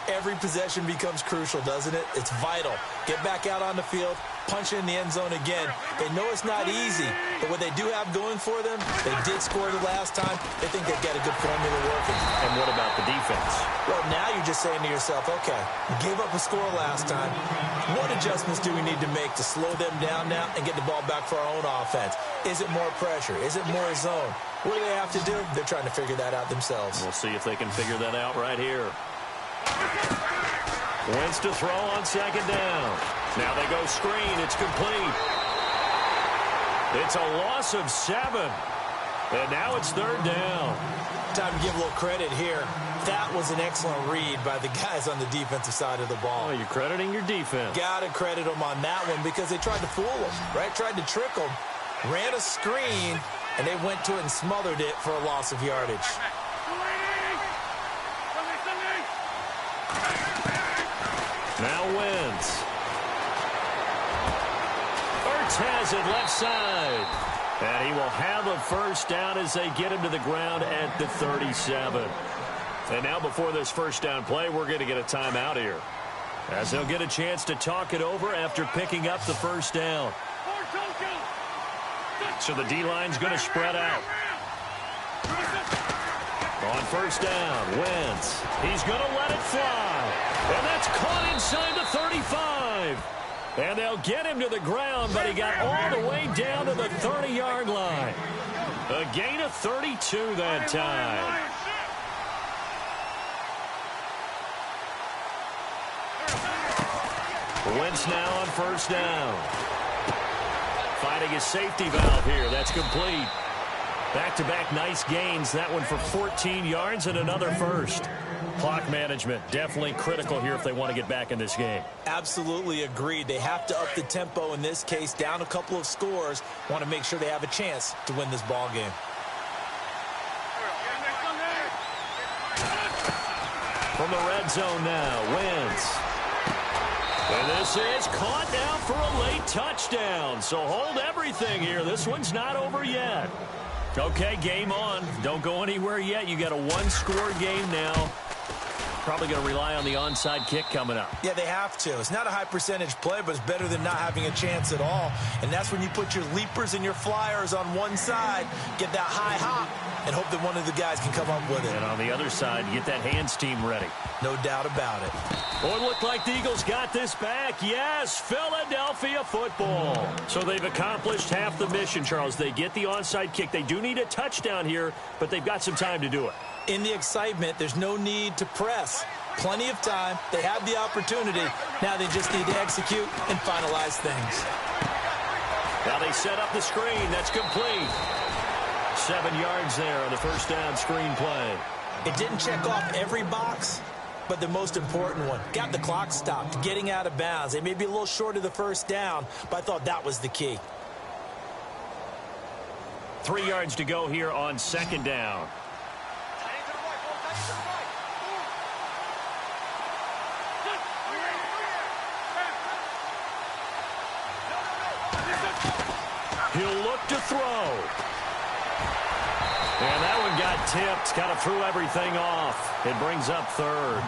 every possession becomes crucial, doesn't it? It's vital. Get back out on the field, punch it in the end zone again. They know it's not easy, but what they do have going for them, they did score the last time. They think they've got a good formula working. And what about the defense? Well, now you're just saying to yourself, okay, we gave up a score last time. What adjustments do we need to make to slow them down now and get the ball back for our own offense? Is it more pressure? Is it more zone? What do they have to do? They're trying to figure that out themselves. We'll see if they can figure that out right here. Wentz to throw on 2nd down. Now they go screen. It's complete. It's a loss of 7. And now it's 3rd down. Time to give a little credit here. That was an excellent read by the guys on the defensive side of the ball. Oh, you're crediting your defense. Got to credit them on that one because they tried to fool them, right? Tried to trick them, ran a screen, and they went to it and smothered it for a loss of yardage. Now Wentz. Ertz has it left side. And he will have a 1st down as they get him to the ground at the 37. And now before this 1st down play, we're going to get a timeout here. As they'll get a chance to talk it over after picking up the 1st down. So the D-line's going to spread out. On 1st down, Wentz. He's going to let it fly. And that's caught inside the 35. And they'll get him to the ground, but he got all the way down to the 30-yard line. A gain of 32 that time. Wentz now on 1st down. Finding his safety valve here. That's complete. Back-to-back nice gains. That one for 14 yards and another 1st. Clock management, definitely critical here if they want to get back in this game. Absolutely agreed. They have to up the tempo in this case, down a couple of scores. Want to make sure they have a chance to win this ball game. From the red zone now, Wentz. And this is caught down for a late touchdown. So hold everything here. This one's not over yet. Okay, game on. Don't go anywhere yet. You got a one-score game now. Probably going to rely on the onside kick coming up. Yeah, they have to. It's not a high-percentage play, but it's better than not having a chance at all. And that's when you put your leapers and your flyers on one side, get that high hop, and hope that one of the guys can come up with it. And on the other side, get that hands team ready. No doubt about it. Boy, it looked like the Eagles got this back. Yes, Philadelphia football. So they've accomplished half the mission, Charles. They get the onside kick. They do need a touchdown here, but they've got some time to do it. In the excitement, there's no need to press. Plenty of time. They have the opportunity. Now they just need to execute and finalize things. Now they set up the screen. That's complete. 7 yards there on the first down screen play. It didn't check off every box, but the most important one. Got the clock stopped, getting out of bounds. They may be a little short of the first down, but I thought that was the key. 3 yards to go here on second down. He'll look to throw. And that one got tipped, kind of threw everything off. It brings up third.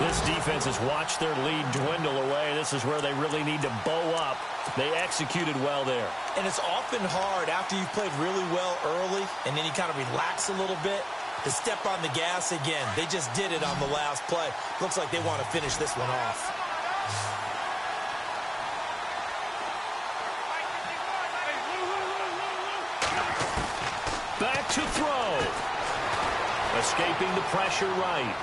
This defense has watched their lead dwindle away. This is where they really need to bow up. They executed well there. And it's often hard after you've played really well early and then you kind of relax a little bit to step on the gas again. They just did it on the last play. Looks like they want to finish this one off. Back to throw. Escaping the pressure right.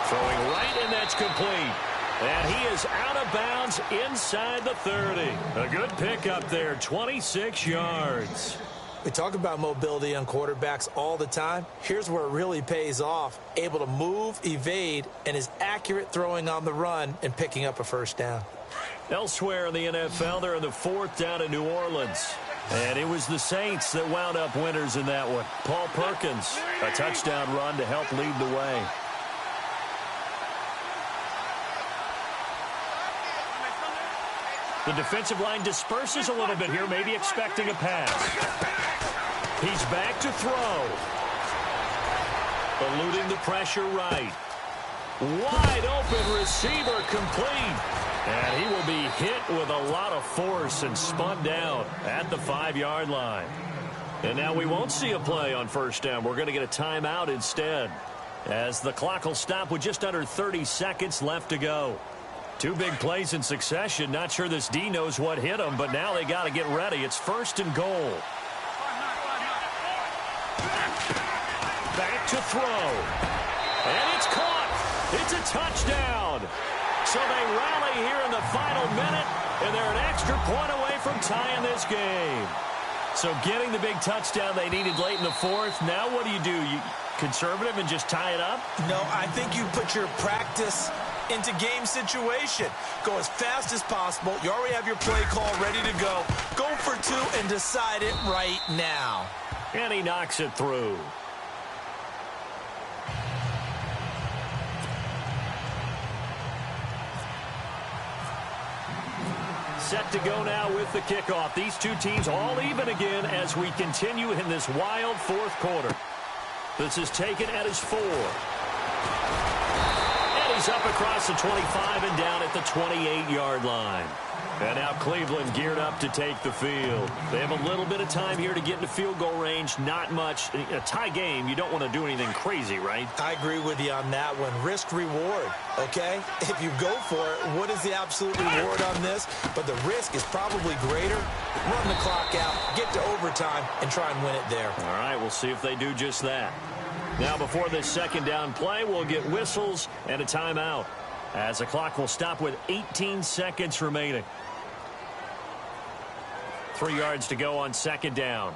Throwing right, and that's complete. And he is out of bounds inside the 30. A good pickup there, 26 yards. We talk about mobility on quarterbacks all the time. Here's where it really pays off. Able to move, evade, and is accurate throwing on the run and picking up a first down. Elsewhere in the NFL, they're in the fourth down in New Orleans. And it was the Saints that wound up winners in that one. Paul Perkins, a touchdown run to help lead the way. The defensive line disperses a little bit here, maybe expecting a pass. He's back to throw. Eluding the pressure right. Wide open receiver complete. And he will be hit with a lot of force and spun down at the 5-yard line. And now we won't see a play on first down. We're going to get a timeout instead, as the clock will stop with just under 30 seconds left to go. Two big plays in succession. Not sure this D knows what hit him, but now they got to get ready. It's first and goal. Back to throw. And it's caught. It's a touchdown. So they rally here in the final minute, and they're an extra point away from tying this game. So getting the big touchdown they needed late in the fourth. Now what do? You conservative and just tie it up? No, I think you put your practice into game situation. Go as fast as possible. You already have your play call ready to go. Go for two and decide it right now. And he knocks it through. Set to go now with the kickoff. These two teams all even again as we continue in this wild fourth quarter. This is taken at his 4. And he's up across the 25 and down at the 28-yard line. And now Cleveland geared up to take the field. They have a little bit of time here to get into field goal range. Not much. A tie game, you don't want to do anything crazy, right? I agree with you on that one. Risk reward, okay? If you go for it, what is the absolute reward on this? But the risk is probably greater. Run the clock out, get to overtime, and try and win it there. All right, we'll see if they do just that. Now before this second down play, we'll get whistles and a timeout, as the clock will stop with 18 seconds remaining. 3 yards to go on second down.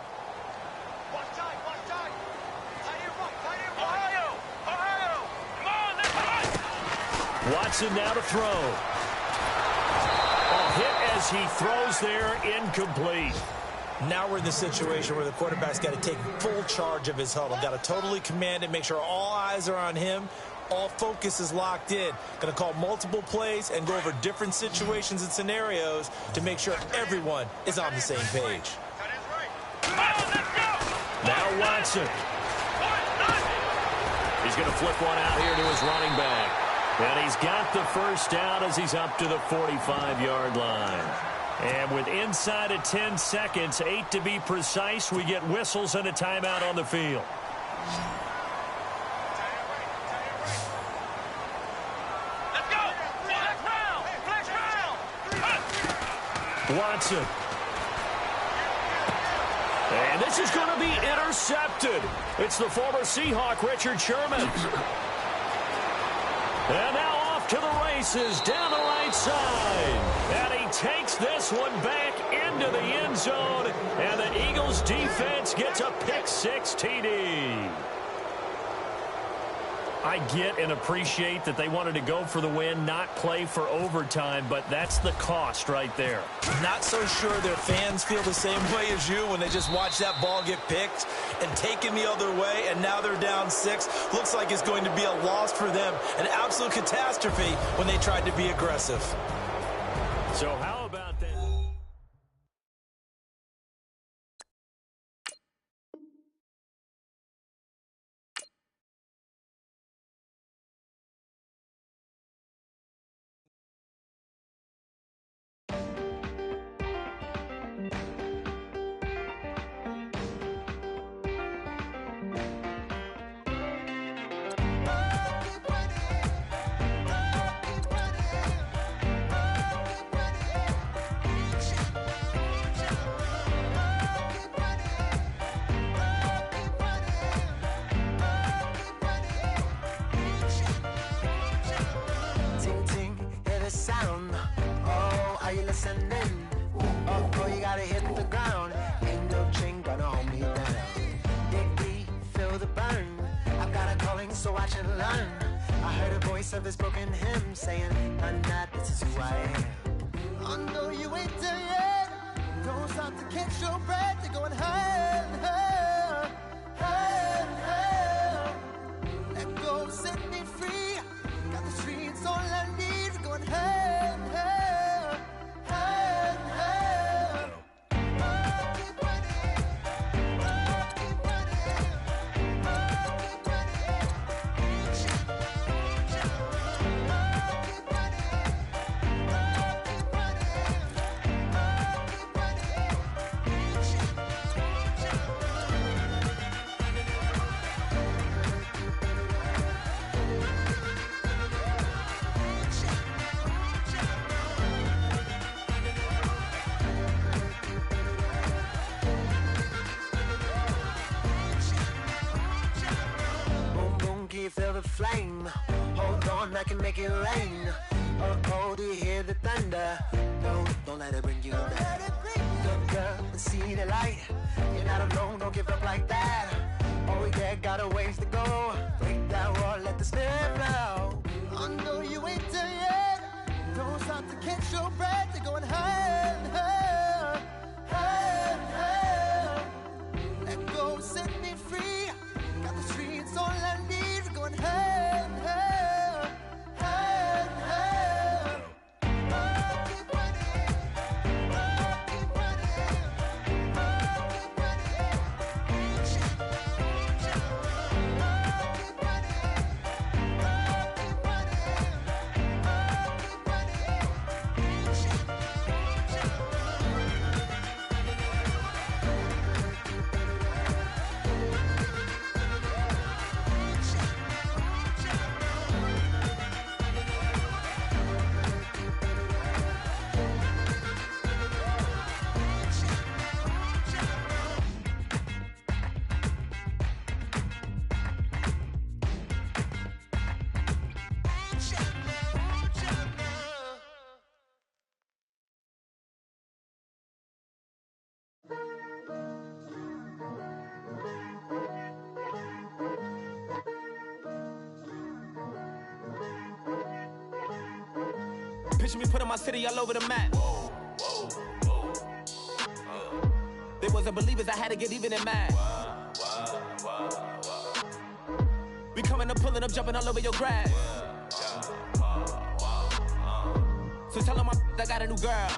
Watson now to throw. Oh, hit as he throws there, incomplete. Now we're in the situation where the quarterback's got to take full charge of his huddle. Got to totally command it, make sure all eyes are on him. All focus is locked in. Going to call multiple plays and go over different situations and scenarios to make sure everyone is on the same page. Now Watson. He's going to flip one out here to his running back. And he's got the first down as he's up to the 45-yard line. And with inside of 10 seconds, 8 to be precise, we get whistles and a timeout on the field. Let's go! Flex round! Watson. And this is going to be intercepted. It's the former Seahawk, Richard Sherman. And now off to the races down the right side. And he takes this one back into the end zone. And the Eagles defense gets a pick-6 TD. I get and appreciate that they wanted to go for the win, not play for overtime, but that's the cost right there. Not so sure their fans feel the same way as you when they just watch that ball get picked and taken the other way, and now they're down 6. Looks like it's going to be a loss for them, an absolute catastrophe when they tried to be aggressive. So how about that? Oh, you gotta hit the ground. Ain't no chain gonna hold me down. Dig deep, feel the burn. I've got a calling, so watch and learn. I heard a voice of this broken hymn saying, "Nah, this is who I am." I know you ain't there yet. Don't stop to catch your breath. You're going higher and higher, higher and higher. Let go, set me free. Got the streets all I need. We're going higher and higher, higher and higher. Feel the flame. Hold on, I can make it rain. Oh, do you hear the thunder? No, don't let it bring you down. Look up and see the light. You're not alone, don't give up like that. Oh yeah, got a ways to go. Break that wall, let the spirit flow. I know you ain't there yet. Don't stop to catch your breath. You're going higher and higher, higher and higher. Let go, set me free. Got the streets all I need. Going higher and higher, higher and higher. Picture me putting my city all over the map. They wasn't believers, I had to get even and mad. We coming up, pulling up, jumping all over your grass. So tell them I got a new girl.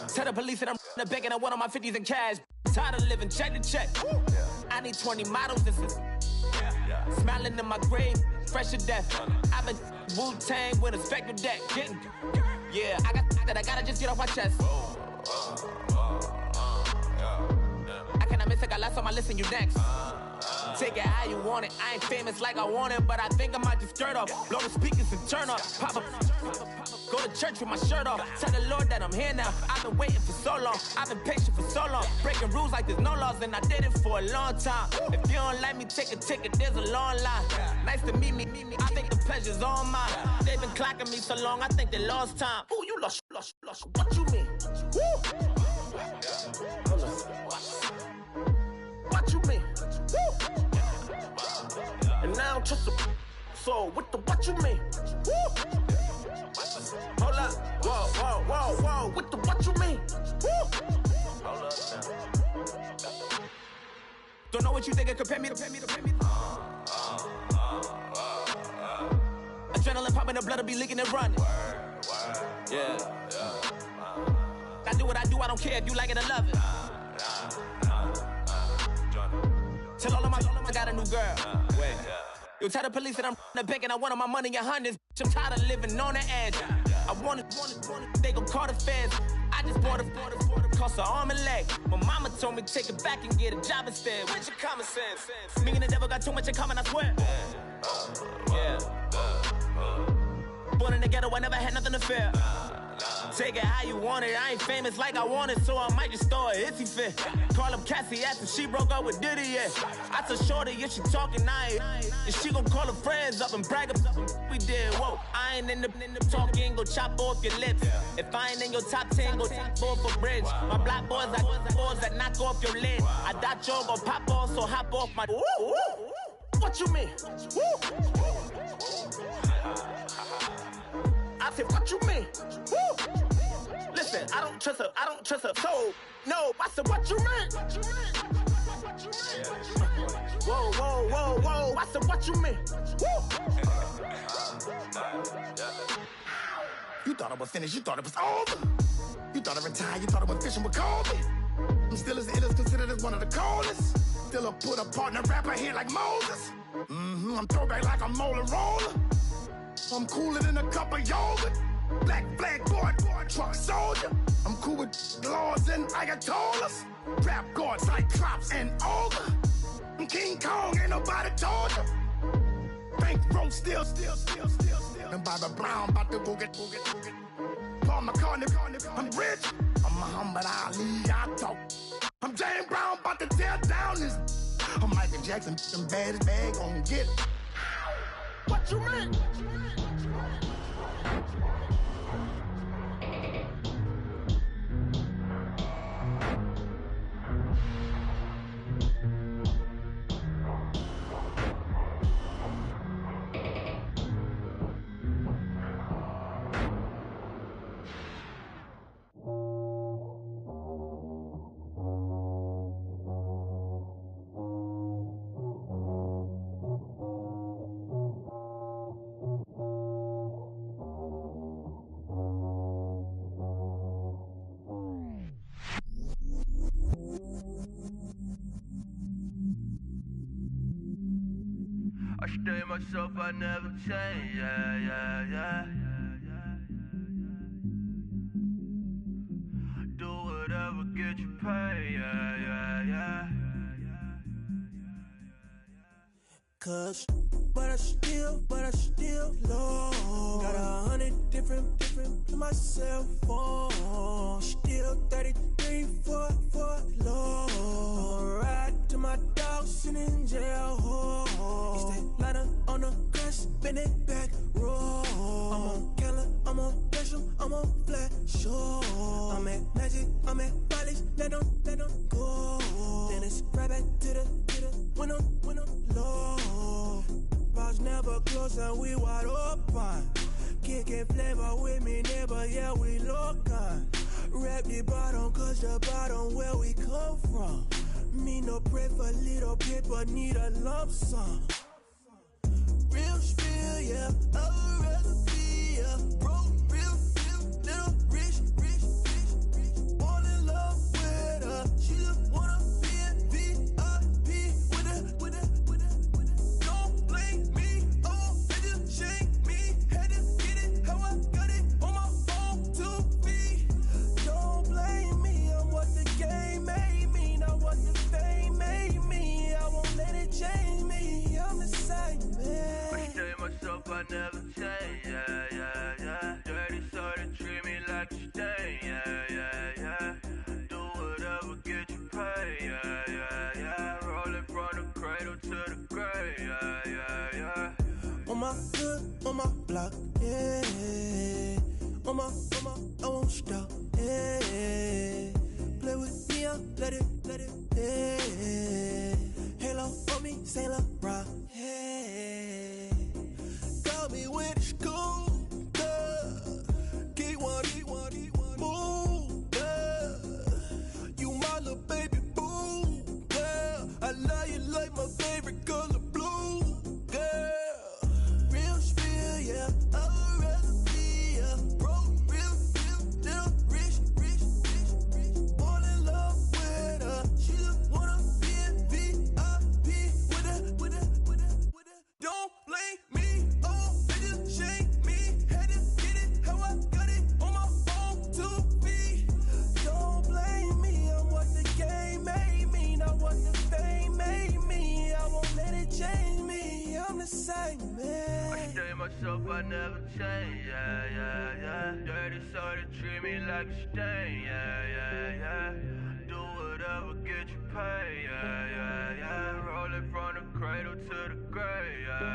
Tell the police that I'm the bank and I want all my 50s in cash. Tired of living check to check. I need 20 models, this is smiling in my grave, fresh to death. I've been Wu-Tang with a spectral deck. Yeah, I gotta just get off my chest. I cannot miss it, got last on my list and you next. Take it how you want it. I ain't famous like I want it, but I think I might just skirt off. Blow the speakers and turn up. Pop up. Go to church with my shirt off. Tell the Lord that I'm here now. I've been waiting for so long. I've been patient for so long. Breaking rules like there's no laws, and I did it for a long time. If you don't like me, take a ticket. There's a long line. Nice to meet me. I think the pleasure's all mine. They've been clocking me so long, I think they lost time. Ooh, you lost. What you mean? Woo! What you mean? Woo! And now trust the so what you mean? Woo! Hold up, whoa, what you mean? Woo! Hold up now. Don't know what you think, compare me to. Adrenaline popping, the blood will be leaking and running. Yeah. I do what I do, I don't care if you like it or love it. Tell all of my I got a new girl. Wait. You tell the police that I'm the bank and I want all my money in hundreds. I'm tired of living on the edge. I want it, they gon' call the feds. I just bought a cost an arm and leg. My mama told me take it back and get a job instead. Where's your common sense? Me and the devil got too much in common, I swear. Yeah. Born in the ghetto, I never had nothing to fear. Take it how you want it. I ain't famous like I want it, so I might just throw a hissy fit. Call up Cassie after she broke up with Diddy, yeah. I told Shorty if she talking, and she gon' call her friends up and brag up. We did, whoa. I ain't in the talking, go chop off your lips. If I ain't in your top 10, go top 4 for bridge. My black boys like boys that knock off your lid. I thought y'all gon' pop off, so hop off my. What you mean? I said, what you mean? Woo! Listen, I don't trust her soul. No, I said, what you mean? Whoa, I said, what you mean? Woo! You thought I was finished, you thought it was over. You thought I retired, you thought I was fishing with Kobe. I'm still as ill as considered as one of the coldest. Still a put a partner rapper here like Moses. I'm throwback like a molar roller. I'm cooler than a cup of yogurt. Black flag boy, truck soldier. I'm cool with laws and Ayatollahs. Rap gods like Cyclops and Ogre. I'm King Kong, ain't nobody told you. Bankroll still. And Bobby Brown about to go get. Paul McCartney, I'm rich. I'm Muhammad Ali, I talk. I'm James Brown, about to tear down this. I'm Michael Jackson, them baddest bag gon' get it. What you mean? I stay myself, I never change, yeah. Do whatever, get you paid, yeah. Cause, but I still low. Got 100 different in my cell phone. Still 33 for low. I'ma ride to my dog sitting in jail. It's that lighter on the grass, bend it back, roll. I'm on Keller, I'm on Bishop, I'm on Flat Shore. I'm at Magic, I'm at Bally's, let them go. Then it's right back to the when I'm low. Bars never close and we wide open. kicking flavor with me, neighbor, yeah, we local. Rap the bottom, cause the bottom where we come from. Me no pray for little paper, need a lump sum. Real spill, yeah, a recipe, yeah. Broke, real, little rich. Fall in love with her, she just wanna be a VIP with her. Don't blame me, oh, they just shake me. Had to get it, how I got it on my phone, 2 feet. Don't blame me, I'm what the game made me, not what the fame made me. I won't let it change me, I'm the same man. I tell myself I never change, yeah. Dirty so they treat me like a stain, yeah. Do whatever, get you paid, yeah. Rolling from the cradle to the grave, yeah. On my hood, on my block, yeah. On my, I won't stop, yeah. Play with me, I'll let it, yeah. Halo on me, Saint Laurent, yeah. Got me with school, yeah. Keep one, move, yeah. You my little baby boo, yeah. I love you like my favorite color blue, yeah. Real spill, yeah, a recipe, yeah. Broke, real, little rich. Fall in love with her, she just wanna be a VIP with her. Don't blame me, oh, they just shake me. Had to get it, how I got it on my phone, 2 feet. Don't blame me, I'm what the game made me, not what the fame made me. I won't let it change me, I'm the same man. I tell myself I never change, yeah. Dirty so they treat me like a stain, yeah. Do whatever, get you paid, yeah. Rolling from the cradle to the grave, yeah.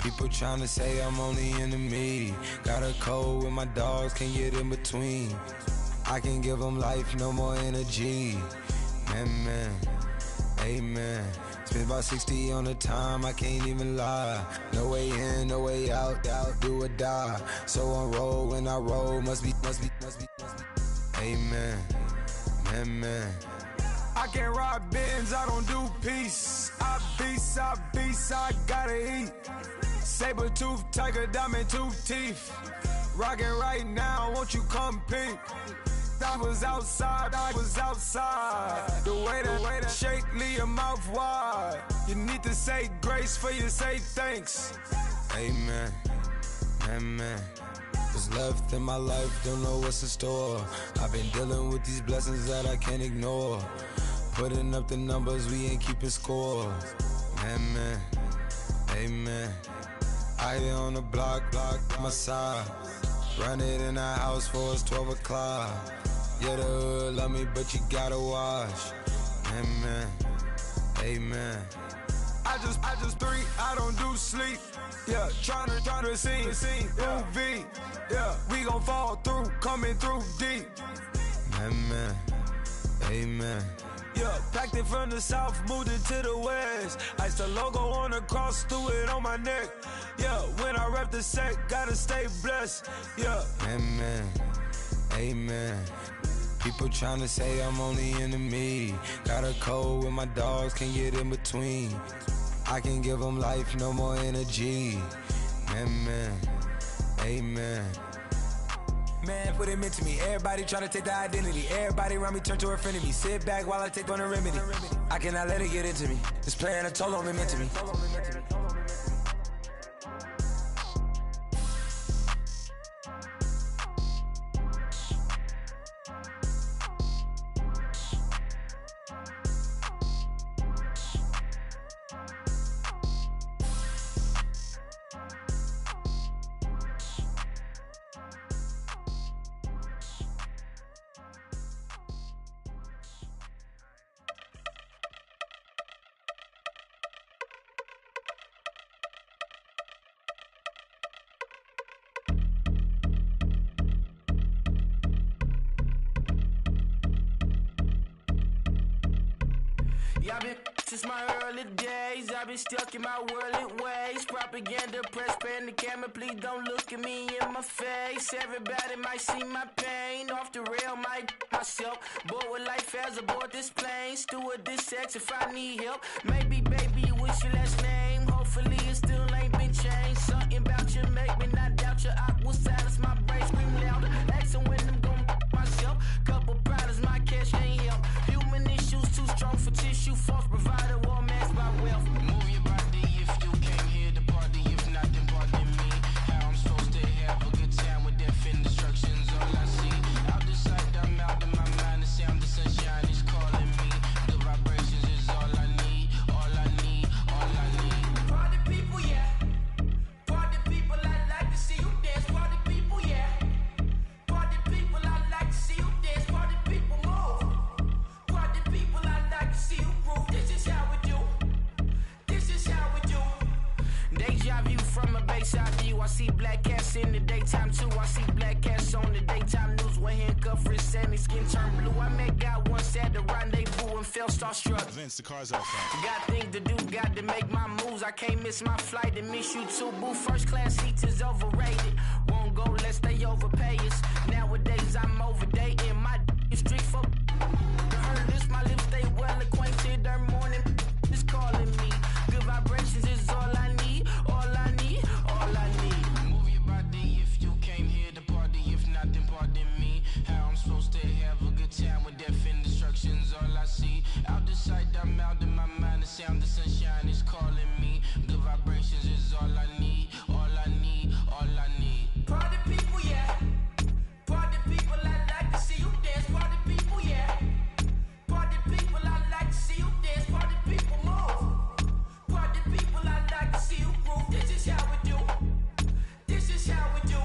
People tryna say I'm only enemy. Got a code with my dogs, can't get in between. I can give them life, no more energy. Man, amen. Spent about 60 on the time, I can't even lie. No way in, no way out, do or die. So on roll, when I roll, must be. Amen, man. I can't ride Benz, I don't do peace. I beast, I gotta eat. Saber tooth, tiger, diamond tooth teeth. Rockin' right now, won't you come peek? I was outside. The way that shake, leave your mouth wide. You need to say grace for you say thanks. Amen, what's left in my life, don't know what's in store. I've been dealing with these blessings that I can't ignore. Putting up the numbers, we ain't keeping score. Amen. I here on the block, my side. Run it in the house for us 12 o'clock. Yeah, the hood love me, but you gotta watch. Amen. I just three, I don't do sleep. Yeah, tryna see movie. Yeah, we gon' fall through, coming through deep. Amen. Yeah, packed it from the south, moved it to the west. Iced the logo on the cross, threw it on my neck. Yeah, when I rep the set, gotta stay blessed. Yeah. Amen. People tryna say I'm only enemy. Got a code with my dogs, can't get in between. I can give them life, no more energy. Amen. Man, put it into me. Everybody try to take the identity. Everybody around me turn to a friend of me. Sit back while I take on a remedy. I cannot let it get into me. It's playing a toll on me, meant to me. Y'all been since my early days. I've been stuck in my worldly ways. Propaganda, press, pan the camera. Please don't look at me in my face. Everybody might see my pain. Off the rail, might myself. Bored with life as aboard this plane. Steward this sex if I need help. Maybe, baby, what's your last name? Hopefully it still ain't been changed. Something about you make me not doubt you. I will silence my brain, scream louder. Asking when I'm gon' myself. Couple problems, my cash ain't help. Human issues too strong for tissue. False provider, war mask by wealth. Move your body if you came here to party. If not, then pardon me. How I'm supposed to have a good time with death and destruction's all I see. Out the sight, I'm out of my mind. The sound of sunshine is calling me. The vibrations is all I need. All I need, all I need. Party people, yeah. Party people, I like to see you dance. Party people, yeah. Party people, I like to see you dance. Party people, move. Party people, I like to see you groove. This is how we do. This is how we do. Deja vu from a bayside view. I see black cats in the daytime too. I see black cats on the daytime news. When handcuffed, wrist and his skin turned blue. I met God once at the rendezvous and felt starstruck. Vince, the car's outside. Got things to do, got to make my moves. I can't miss my flight and miss you too, boo. First class seats is overrated. Won't go lest they overpay us. Nowadays I'm overdating. My is strict for the hurt. My lips stay well acquainted. Their morning is calling me. Good vibrations is all I need. All I need, all I need. Move your body if you came here to party. If not, then pardon me. How I'm supposed to have a good time with death and destruction's all I see. Out the sight, I'm out of my mind. The sound of sunshine is calling me. Good vibrations is all I need. All I need, all I need. Party people, yeah. Party people, I like to see you dance. Party people, yeah. Party people, I like to see you dance. Party people, move. Party people, I like to see you groove. This is how we do. This is how we do.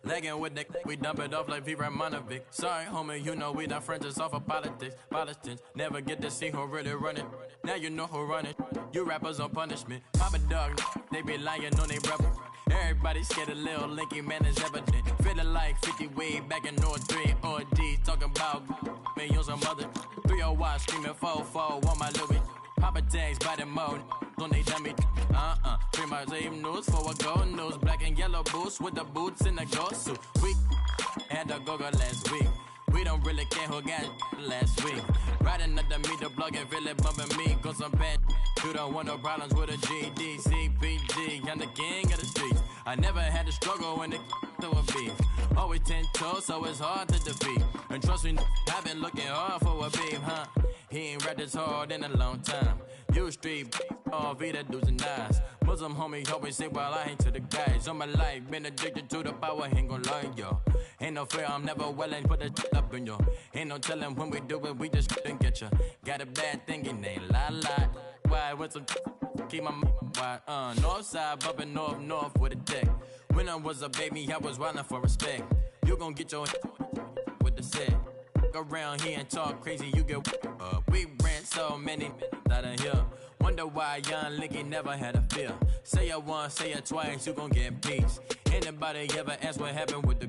Lagging with the we dump it off like V. Ramonovic. Sorry, homie, you know we not friends, it's off of politics. Politics never get to see who really run it. Now you know who run it. You rappers on punishment. Papa dog, they be lying on they brother. Everybody scared a little linky man is evident. Feeling like 50 way back in North 3 OD. Talking about me on some other 301 screaming 4-4 on my Louis. Papa tags by the mode. On they dummy. Free my same news for a gold news. Black and yellow boots with the boots in the ghost suit. We had a go-go last week. We don't really care who got last week. Riding up the meter, plugging, really bumping me. Go some bad. You don't want no problems with a GD, CPG. I'm the king of the streets. I never had to struggle when it to a beef. Always 10 toes, so it's hard to defeat. And trust me, I've been looking hard for a beef, huh? He ain't rapped this hard in a long time. You street, all Vita dudes and eyes. Muslim homie always say, well, I ain't to the guys. On my life, been addicted to the power, ain't gon' lie, yo. Ain't no fear, I'm never willing, put the up in yo. Ain't no telling when we do it, we just couldn't get ya. Got a bad thing, it ain't lie. Why, with some keep my wide, north side, bumping north with a deck. When I was a baby, I was wildin' for respect. You gon' get your with the set. Around here and talk crazy, you get we ran so many out of here. Wonder why young Licky never had a fear. Say it once, say it twice, you gon' get peace. Anybody ever ask what happened with the